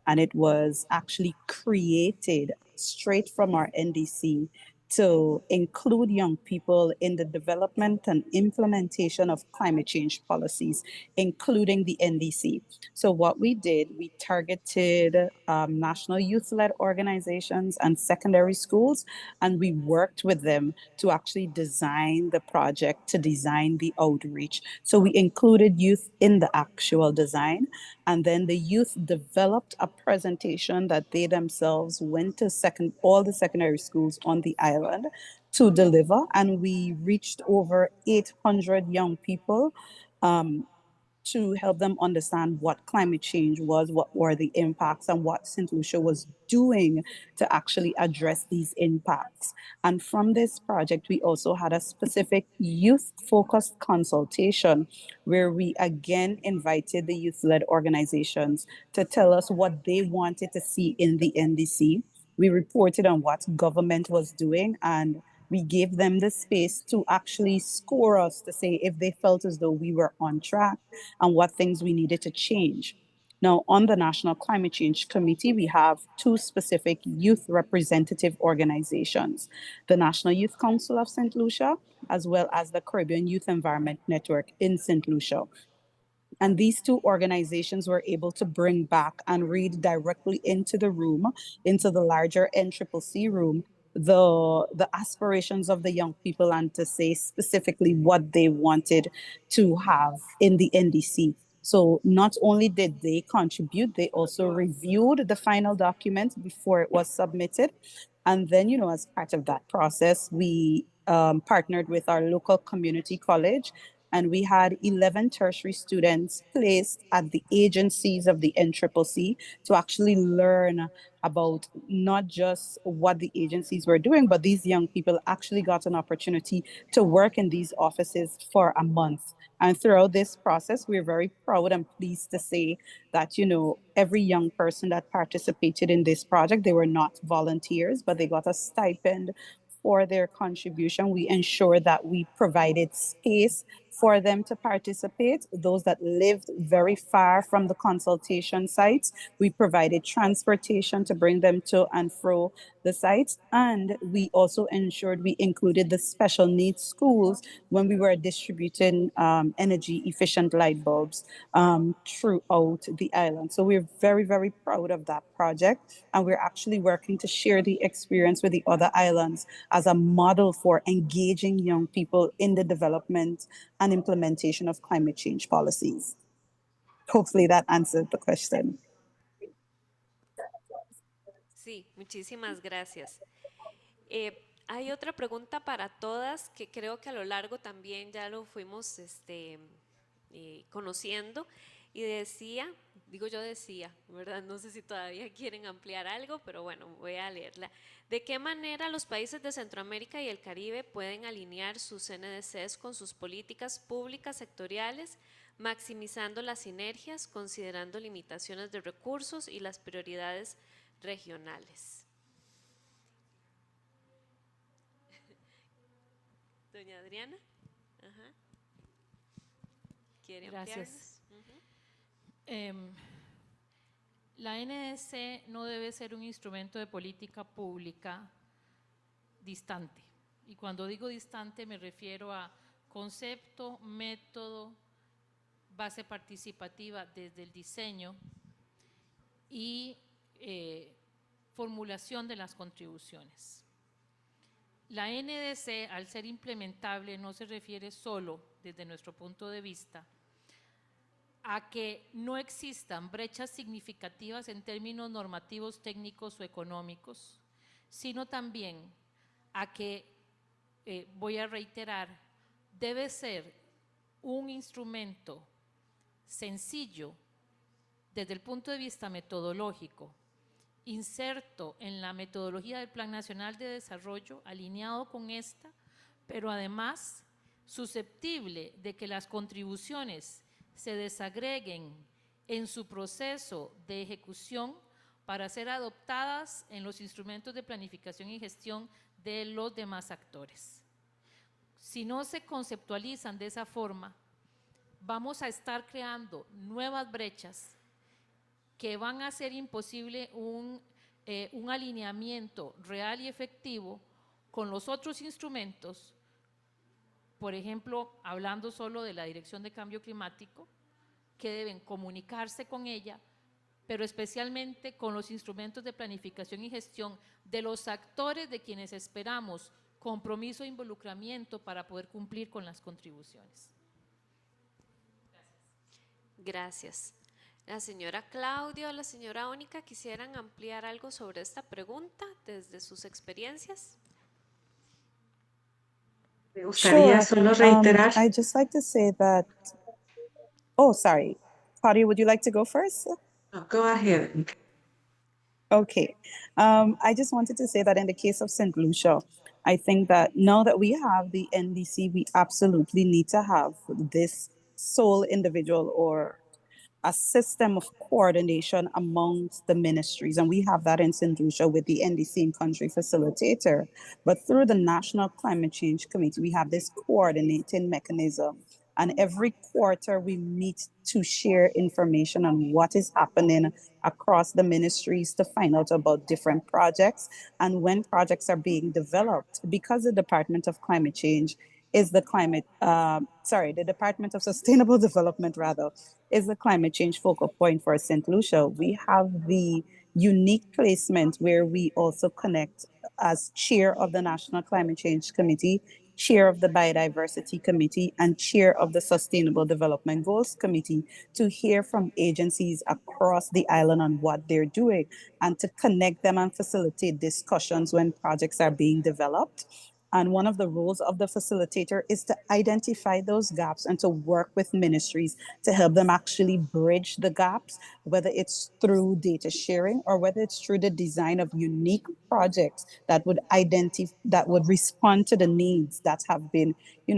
And it was actually created straight from our NDC to include young people in the development and implementation of climate change policies, including the NDC. So what we did, we targeted national youth-led organizations and secondary schools, and we worked with them to actually design the project, to design the outreach. So we included youth in the actual design, and then the youth developed a presentation that they themselves went to all the secondary schools on the island to deliver, and we reached over 800 young people to help them understand what climate change was, what were the impacts, and what St. Lucia was doing to actually address these impacts. And from this project, we also had a specific youth-focused consultation where we again invited the youth-led organizations to tell us what they wanted to see in the NDC. We reported on what government was doing, and we gave them the space to actually score us to say if they felt as though we were on track and what things we needed to change. Now, on the National Climate Change Committee, we have two specific youth representative organizations, the National Youth Council of St. Lucia, as well as the Caribbean Youth Environment Network in St. Lucia. And these two organizations were able to bring back and read directly into the room, into the larger NCCC room, the aspirations of the young people and to say specifically what they wanted to have in the NDC. So not only did they contribute, they also reviewed the final document before it was submitted. And then, you know, as part of that process, we partnered with our local community college, and we had 11 tertiary students placed at the agencies of the NCCC to actually learn about not just what the agencies were doing, but these young people actually got an opportunity to work in these offices for a month. And throughout this process, we're very proud and pleased to say that, you know, every young person that participated in this project, they were not volunteers, but they got a stipend for their contribution. We ensured that we provided space for them to participate. Those that lived very far from the consultation sites, we provided transportation to bring them to and fro the sites. And we also ensured we included the special needs schools when we were distributing energy efficient light bulbs throughout the island. So we're very, very proud of that project. And we're actually working to share the experience with the other islands as a model for engaging young people in the development and implementation of climate change policies. Hopefully that answered the question. Sí, muchísimas gracias. Hay otra pregunta para todas que creo que a lo largo también ya lo fuimos conociendo y decía, digo yo decía, ¿verdad? No sé si todavía quieren ampliar algo, pero bueno, voy a leerla. ¿De qué manera los países de Centroamérica y el Caribe pueden alinear sus NDCs con sus políticas públicas sectoriales, maximizando las sinergias, considerando limitaciones de recursos y las prioridades regionales? Doña Adriana. Ajá. ¿Quiere Gracias. ampliarnos? La NDC no debe ser un instrumento de política pública distante. Y cuando digo distante me refiero a concepto, método, base participativa desde el diseño y formulación de las contribuciones. La NDC, al ser implementable, no se refiere solo, desde nuestro punto de vista, a que no existan brechas significativas en términos normativos, técnicos o económicos, sino también a que, voy a reiterar, debe ser un instrumento sencillo desde el punto de vista metodológico, inserto en la metodología del Plan Nacional de Desarrollo, alineado con esta, pero además susceptible de que las contribuciones se desagreguen en su proceso de ejecución para ser adoptadas en los instrumentos de planificación y gestión de los demás actores. Si no se conceptualizan de esa forma, vamos a estar creando nuevas brechas que van a hacer imposible un alineamiento real y efectivo con los otros instrumentos, por ejemplo, hablando solo de la Dirección de Cambio Climático, que deben comunicarse con ella, pero especialmente con los instrumentos de planificación y gestión de los actores de quienes esperamos compromiso e involucramiento para poder cumplir con las contribuciones. Gracias. La señora Claudia o la señora Ónica, ¿quisieran ampliar algo sobre esta pregunta desde sus experiencias? Me gustaría solo reiterar. I'd just like to say that, oh, sorry. Claudia, would you like to go first? No, go ahead. Okay. I just wanted to say that in the case of St. Lucia, I think that now that we have the NDC, we absolutely need to have this sole individual or a system of coordination amongst the ministries. And we have that in St. Lucia with the NDC and country facilitator. But through the National Climate Change Committee, we have this coordinating mechanism. And every quarter we meet to share information on what is happening across the ministries to find out about different projects and when projects are being developed. Because the Department of Climate Change is the the Department of Sustainable Development rather, is the climate change focal point for St. Lucia. We have the unique placement where we also connect as chair of the National Climate Change Committee, chair of the Biodiversity Committee, and chair of the Sustainable Development Goals Committee to hear from agencies across the island on what they're doing and to connect them and facilitate discussions when projects are being developed. And one of the roles of the facilitator is to identify those gaps and to work with ministries to help them actually bridge the gaps, whether it's through data sharing or whether it's through the design of unique projects that would respond to the needs that have been,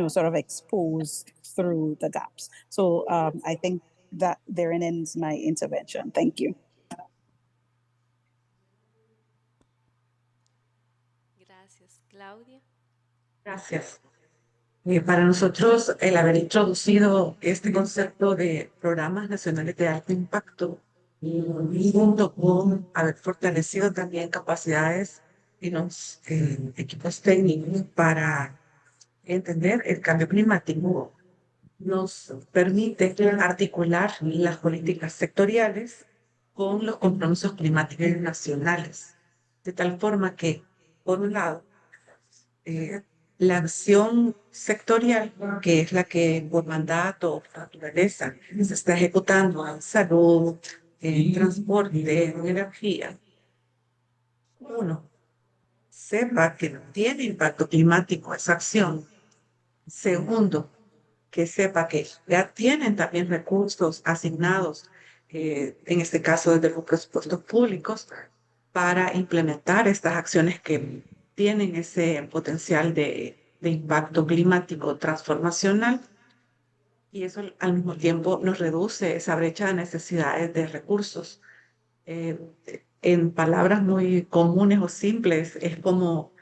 sort of exposed through the gaps. So I think that therein ends my intervention. Thank you. Gracias. Claudia. Gracias. Para nosotros, el haber introducido este concepto de programas nacionales de alto impacto, junto con haber fortalecido también capacidades en los equipos técnicos para entender el cambio climático, nos permite articular las políticas sectoriales con los compromisos climáticos nacionales, de tal forma que, por un lado, la acción sectorial, que es la que por mandato o naturaleza se está ejecutando en salud, en transporte, en energía, uno, sepa que tiene impacto climático esa acción. Segundo, que sepa que ya tienen también recursos asignados, en este caso desde los presupuestos públicos, para implementar estas acciones que tienen ese potencial de impacto climático transformacional, y eso al mismo tiempo nos reduce esa brecha de necesidades de recursos. En palabras muy comunes o simples, es como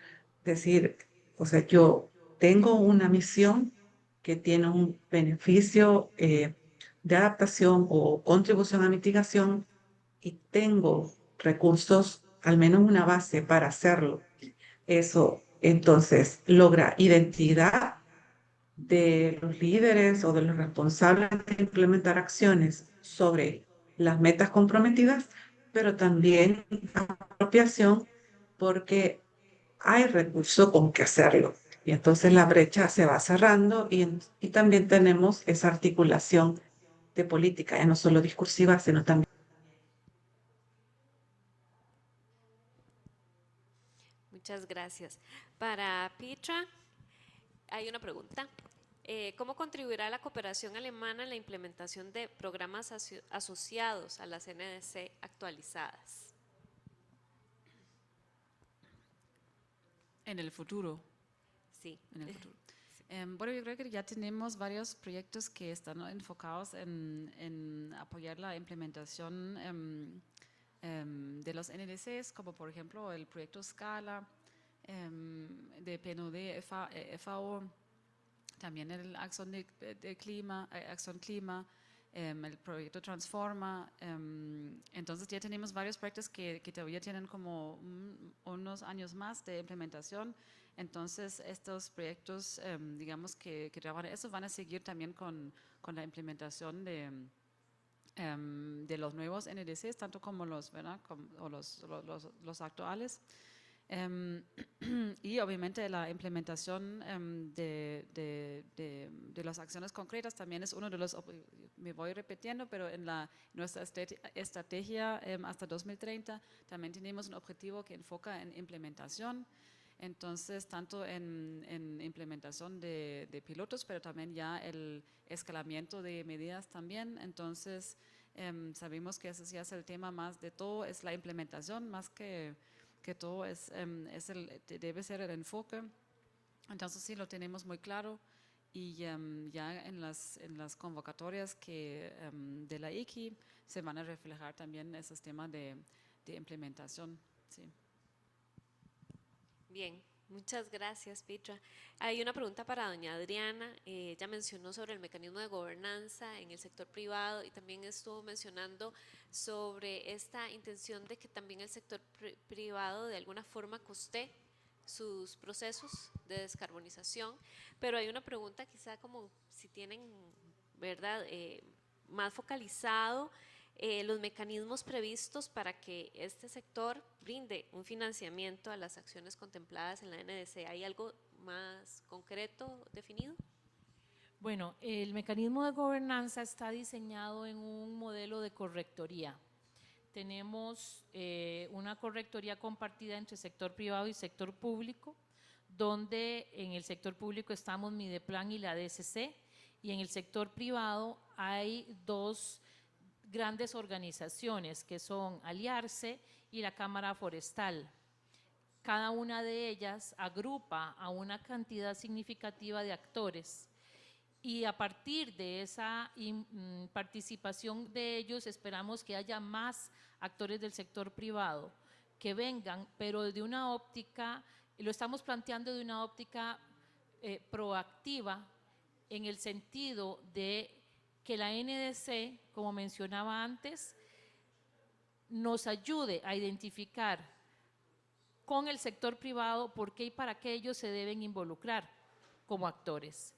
decir, o sea, yo tengo una misión que tiene un beneficio de adaptación o contribución a mitigación y tengo recursos, al menos una base para hacerlo. Eso entonces logra identidad de los líderes o de los responsables de implementar acciones sobre las metas comprometidas, pero también apropiación porque hay recursos con que hacerlo. Y entonces la brecha se va cerrando y también tenemos esa articulación de política, ya no solo discursiva, sino también. Muchas gracias. Para Petra, hay una pregunta. ¿Cómo contribuirá la cooperación alemana en la implementación de programas asociados a las NDC actualizadas? En el futuro. Sí. En el futuro. Bueno, yo creo que ya tenemos varios proyectos que están enfocados en apoyar la implementación de los NDCs, como por ejemplo el proyecto Scala de PNUD, FAO, también el Acción de Clima, Acción Clima, el proyecto Transforma. Entonces ya tenemos varios proyectos que todavía tienen como unos años más de implementación. Entonces estos proyectos, digamos que trabajan eso, van a seguir también con la implementación de los nuevos NDCs, tanto como los, ¿verdad? O los actuales. Y obviamente la implementación de las acciones concretas también es uno de los, me voy repitiendo, pero en nuestra estrategia hasta 2030 también tenemos un objetivo que enfoca en implementación. Entonces, tanto en implementación de pilotos, pero también ya el escalamiento de medidas también. Entonces, sabemos que ese ya es el tema más de todo, es la implementación más que todo debe ser el enfoque. Entonces sí lo tenemos muy claro y ya en las convocatorias de la ICI se van a reflejar también esos temas de implementación. Sí. Bien, muchas gracias, Petra. Hay una pregunta para doña Adriana. Ella mencionó sobre el mecanismo de gobernanza en el sector privado y también estuvo mencionando sobre esta intención de que también el sector privado de alguna forma costee sus procesos de descarbonización. Pero hay una pregunta quizá como si tienen, ¿verdad?, más focalizado los mecanismos previstos para que este sector brinde un financiamiento a las acciones contempladas en la NDC. ¿Hay algo más concreto definido? Bueno, el mecanismo de gobernanza está diseñado en un modelo de correctoría. Tenemos una correctoría compartida entre sector privado y sector público, donde en el sector público estamos Mideplan y la DSC, y en el sector privado hay dos grandes organizaciones que son Aliarse y la Cámara Forestal. Cada una de ellas agrupa a una cantidad significativa de actores y a partir de esa participación de ellos esperamos que haya más actores del sector privado que vengan, pero desde una óptica, lo estamos planteando de una óptica proactiva en el sentido de que la NDC, como mencionaba antes, nos ayude a identificar con el sector privado por qué y para qué ellos se deben involucrar como actores.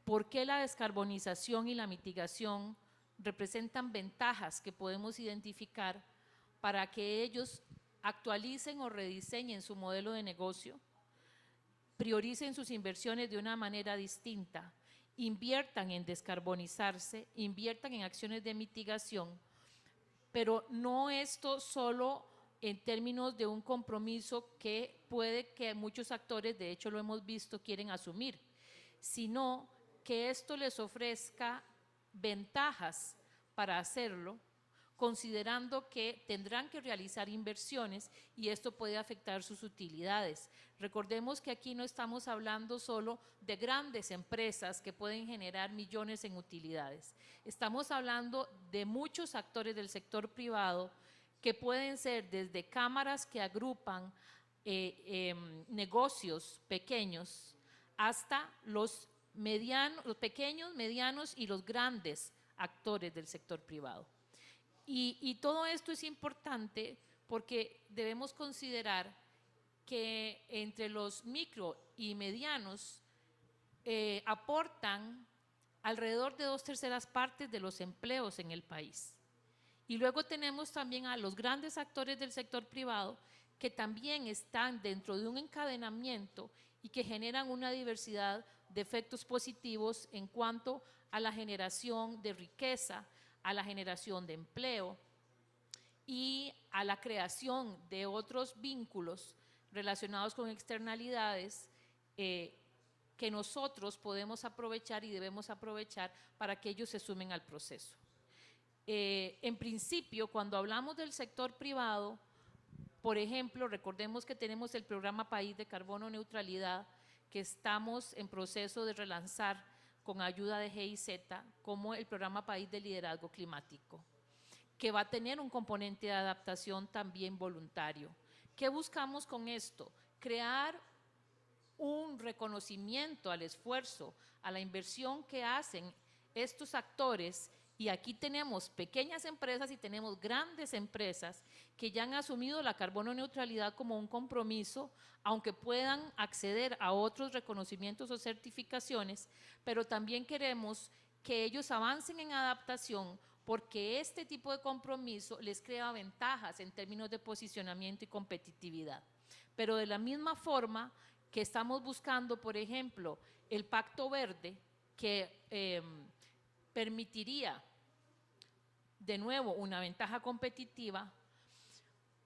¿Por qué la descarbonización y la mitigación representan ventajas que podemos identificar para que ellos actualicen o rediseñen su modelo de negocio, prioricen sus inversiones de una manera distinta, inviertan en descarbonizarse, inviertan en acciones de mitigación, pero no esto solo en términos de un compromiso que puede que muchos actores, de hecho lo hemos visto, quieren asumir, sino que esto les ofrezca ventajas para hacerlo, considerando que tendrán que realizar inversiones y esto puede afectar sus utilidades. Recordemos que aquí no estamos hablando solo de grandes empresas que pueden generar millones en utilidades. Estamos hablando de muchos actores del sector privado que pueden ser desde cámaras que agrupan negocios pequeños hasta los pequeños, medianos y los grandes actores del sector privado. Y todo esto es importante porque debemos considerar que entre los micro y medianos aportan alrededor de 2/3 partes de los empleos en el país. Y luego tenemos también a los grandes actores del sector privado que también están dentro de un encadenamiento y que generan una diversidad de efectos positivos en cuanto a la generación de riqueza, a la generación de empleo y a la creación de otros vínculos relacionados con externalidades que nosotros podemos aprovechar y debemos aprovechar para que ellos se sumen al proceso. En principio, cuando hablamos del sector privado, por ejemplo, recordemos que tenemos el programa País de Carbono Neutralidad que estamos en proceso de relanzar con ayuda de GIZ como el programa País de Liderazgo Climático, que va a tener un componente de adaptación también voluntario. ¿Qué buscamos con esto? Crear un reconocimiento al esfuerzo, a la inversión que hacen estos actores. Y aquí tenemos pequeñas empresas y tenemos grandes empresas que ya han asumido la carbono neutralidad como un compromiso, aunque puedan acceder a otros reconocimientos o certificaciones, pero también queremos que ellos avancen en adaptación porque este tipo de compromiso les crea ventajas en términos de posicionamiento y competitividad. Pero de la misma forma que estamos buscando, por ejemplo, el Pacto Verde, que permitiría de nuevo una ventaja competitiva,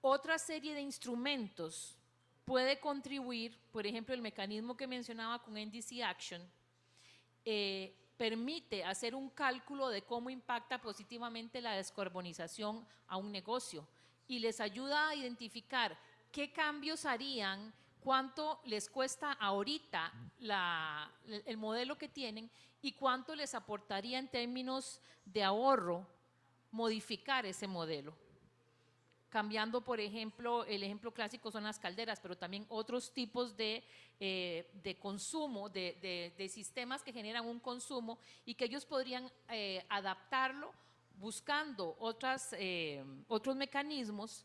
otra serie de instrumentos puede contribuir, por ejemplo, el mecanismo que mencionaba con NDC Action, permite hacer un cálculo de cómo impacta positivamente la descarbonización a un negocio y les ayuda a identificar qué cambios harían, cuánto les cuesta ahorita el modelo que tienen y cuánto les aportaría en términos de ahorro modificar ese modelo. Cambiando, por ejemplo, el ejemplo clásico son las calderas, pero también otros tipos de consumo, de sistemas que generan un consumo y que ellos podrían adaptarlo buscando otros mecanismos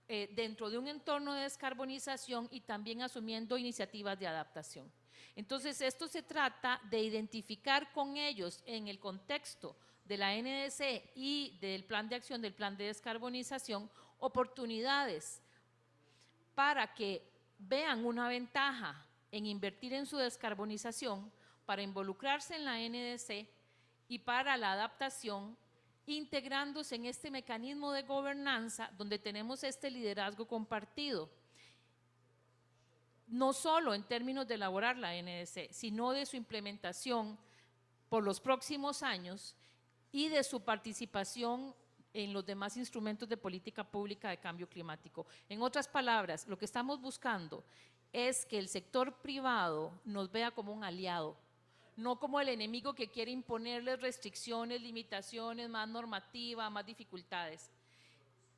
dentro de un entorno de descarbonización y también asumiendo iniciativas de adaptación. Entonces, esto se trata de identificar con ellos en el contexto de la NDC y del plan de acción del plan de descarbonización oportunidades para que vean una ventaja en invertir en su descarbonización, para involucrarse en la NDC y para la adaptación, integrándose en este mecanismo de gobernanza donde tenemos este liderazgo compartido, no solo en términos de elaborar la NDC, sino de su implementación por los próximos años y de su participación en los demás instrumentos de política pública de cambio climático. En otras palabras, lo que estamos buscando es que el sector privado nos vea como un aliado, no como el enemigo que quiere imponerles restricciones, limitaciones, más normativa, más dificultades,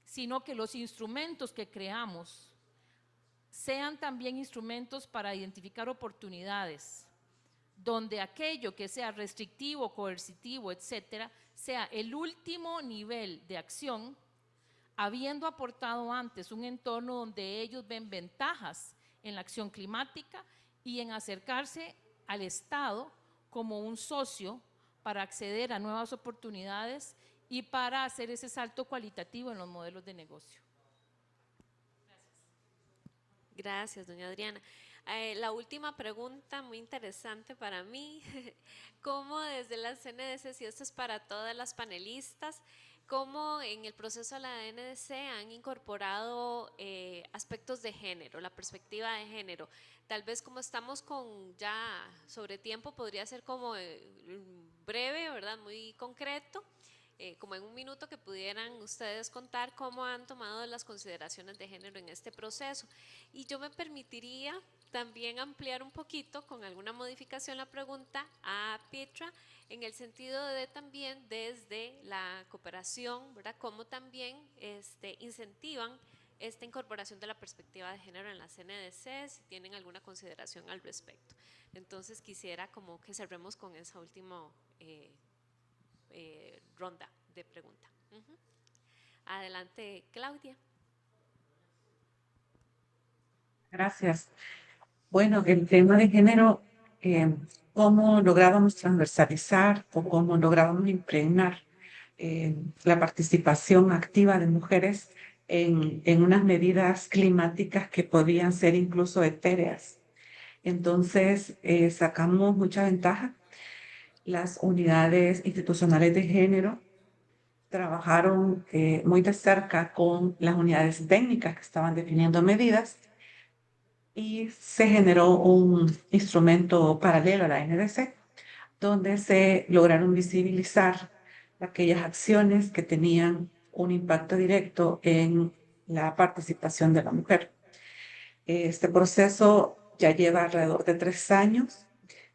sino que los instrumentos que creamos sean también instrumentos para identificar oportunidades, donde aquello que sea restrictivo, coercitivo, etcétera, sea el último nivel de acción, habiendo aportado antes un entorno donde ellos ven ventajas en la acción climática y en acercarse al Estado como un socio para acceder a nuevas oportunidades y para hacer ese salto cualitativo en los modelos de negocio. Gracias, doña Adriana. La última pregunta, muy interesante para mí, ¿cómo desde la CNDC, si esto es para todas las panelistas, cómo en el proceso de la NDC han incorporado aspectos de género, la perspectiva de género? Tal vez como estamos con ya sobre tiempo, podría ser como breve, ¿verdad? Muy concreto. Como en un minuto que pudieran ustedes contar cómo han tomado las consideraciones de género en este proceso. Y yo me permitiría también ampliar un poquito con alguna modificación la pregunta a Petra, en el sentido de también desde la cooperación, ¿verdad? Cómo también incentivan esta incorporación de la perspectiva de género en la CNDC, si tienen alguna consideración al respecto. Entonces quisiera como que cerremos con esa última ronda de pregunta. Adelante, Claudia. Gracias. Bueno, el tema de género, cómo lográbamos transversalizar o cómo lográbamos impregnar la participación activa de mujeres en unas medidas climáticas que podían ser incluso etéreas. Entonces, sacamos mucha ventaja. Las unidades institucionales de género trabajaron muy de cerca con las unidades técnicas que estaban definiendo medidas y se generó un instrumento paralelo a la NDC, donde se lograron visibilizar aquellas acciones que tenían un impacto directo en la participación de la mujer. Este proceso ya lleva alrededor de 3 años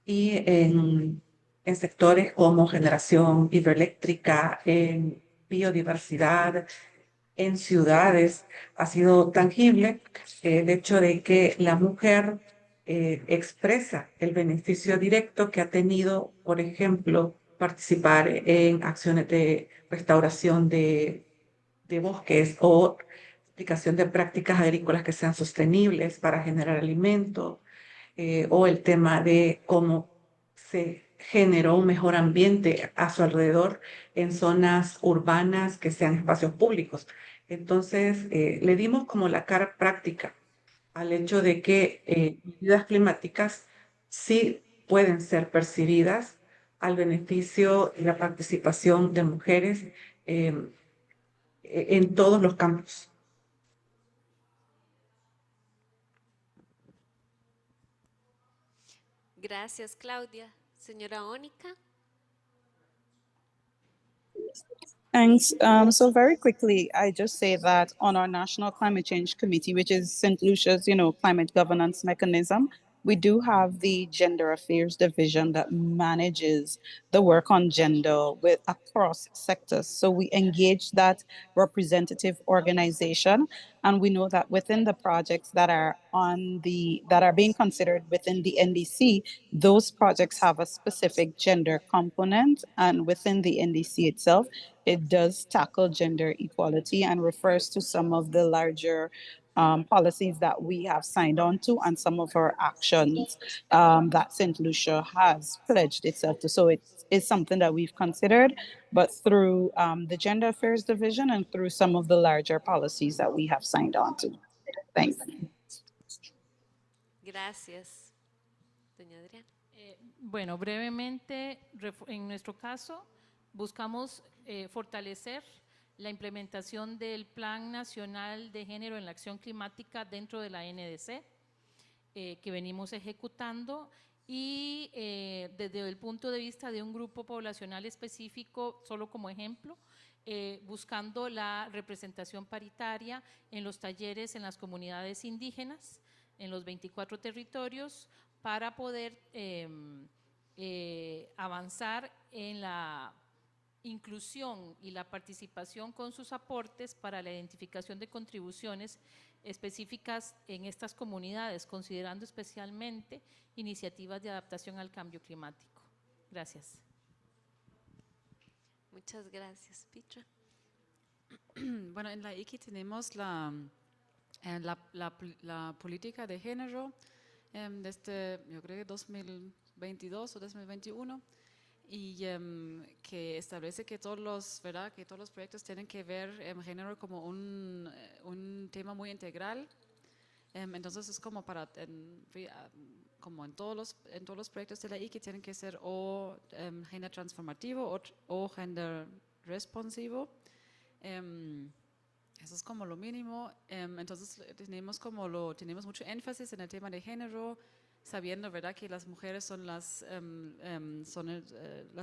y en sectores como generación hidroeléctrica, en biodiversidad, en ciudades, ha sido tangible el hecho de que la mujer expresa el beneficio directo que ha tenido, por ejemplo, participar en acciones de restauración de bosques o aplicación de prácticas agrícolas que sean sostenibles para generar alimento, o el tema de cómo se generó un mejor ambiente a su alrededor en zonas urbanas que sean espacios públicos. Entonces, le dimos como la cara práctica al hecho de que medidas climáticas sí pueden ser percibidas al beneficio de la participación de mujeres en todos los campos. Gracias, Claudia. Señora Ónica. Thanks. So very quickly, I just say that on our National Climate Change Committee, which is St. Lucia's, climate governance mechanism, we do have the Gender Affairs Division that manages the work on gender across sectors. So we engage that representative organization, and we know that within the projects that are being considered within the NDC, those projects have a specific gender component, and within the NDC itself, it does tackle gender equality and refers to some of the larger policies that we have signed on to and some of our actions that St. Lucia has pledged itself to. So it is something that we've considered, but through the Gender Affairs Division and through some of the larger policies that we have signed on to. Thanks. Gracias. Doña Adriana. Bueno, brevemente, en nuestro caso, buscamos fortalecer la implementación del Plan Nacional de Género en la Acción Climática dentro de la NDC, que venimos ejecutando, y desde el punto de vista de un grupo poblacional específico, solo como ejemplo, buscando la representación paritaria en los talleres en las comunidades indígenas, en los 24 territorios, para poder avanzar en la inclusión y la participación con sus aportes para la identificación de contribuciones específicas en estas comunidades, considerando especialmente iniciativas de adaptación al cambio climático. Gracias. Muchas gracias. Petra. Bueno, en la ICI tenemos la política de género desde, yo creo que 2022 o 2021, y que establece que todos los proyectos tienen que ver género como un tema muy integral. Entonces es como como en todos los proyectos de la ICI tienen que ser o género transformativo o género responsivo. Eso es como lo mínimo. Entonces tenemos mucho énfasis en el tema de género, sabiendo, ¿verdad?, que las mujeres son las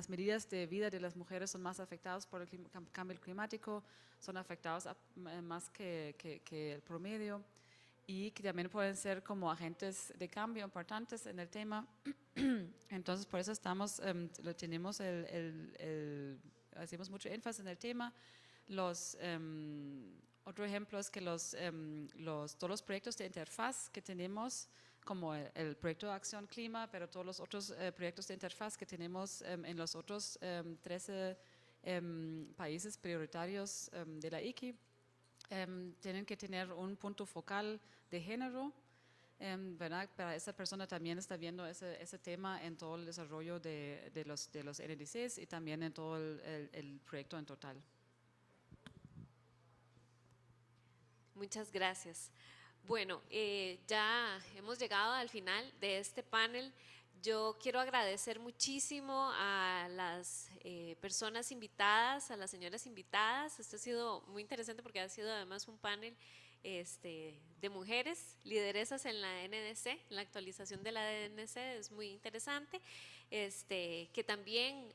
medidas de vida de las mujeres son más afectadas por el cambio climático, son afectadas más que el promedio, y que también pueden ser como agentes de cambio importantes en el tema. Entonces por eso hacemos mucho énfasis en el tema. Otro ejemplo es que todos los proyectos de interfaz que tenemos, como el proyecto de Acción Clima, pero todos los otros proyectos de interfaz que tenemos en los otros 13 países prioritarios de la ICI, tienen que tener un punto focal de género, ¿verdad? Para esa persona también está viendo ese tema en todo el desarrollo de los NDCs y también en todo el proyecto en total. Muchas gracias. Bueno, ya hemos llegado al final de este panel. Yo quiero agradecer muchísimo a las personas invitadas, a las señoras invitadas. Esto ha sido muy interesante porque ha sido además un panel de mujeres, lideresas en la NDC, en la actualización de la NDC, es muy interesante. Que también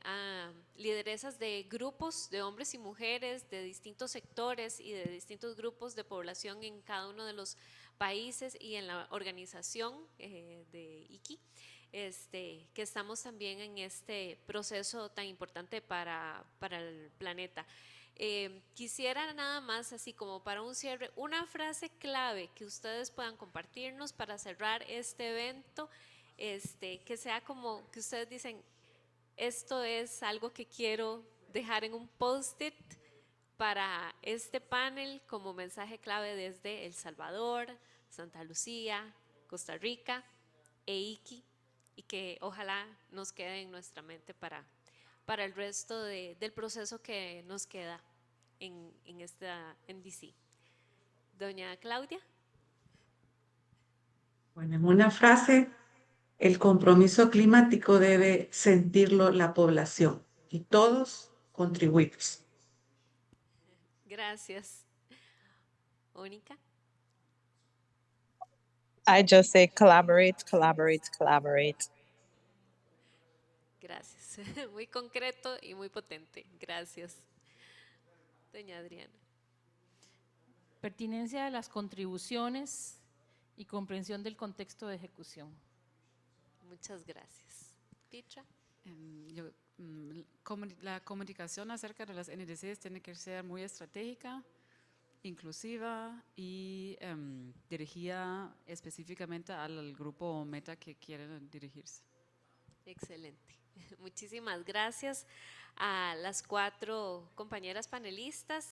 lideresas de grupos de hombres y mujeres de distintos sectores y de distintos grupos de población en cada uno de los países y en la organización de ICI, que estamos también en este proceso tan importante para el planeta. Quisiera nada más, así como para un cierre, una frase clave que ustedes puedan compartirnos para cerrar este evento, que sea como que ustedes dicen, esto es algo que quiero dejar en un post-it para este panel como mensaje clave desde El Salvador, Santa Lucía, Costa Rica e ICI, y que ojalá nos quede en nuestra mente para el resto del proceso que nos queda en DC. Doña Claudia. Bueno, en una frase, el compromiso climático debe sentirlo la población y todos contribuimos. Gracias. Mónica. I just say collaborate, collaborate, collaborate. Gracias. Muy concreto y muy potente. Gracias. Doña Adriana. Pertinencia de las contribuciones y comprensión del contexto de ejecución. Muchas gracias. Petra. La comunicación acerca de las NDCs tiene que ser muy estratégica, inclusiva y dirigida específicamente al grupo meta que quieren dirigirse. Excelente. Muchísimas gracias a las 4 compañeras panelistas.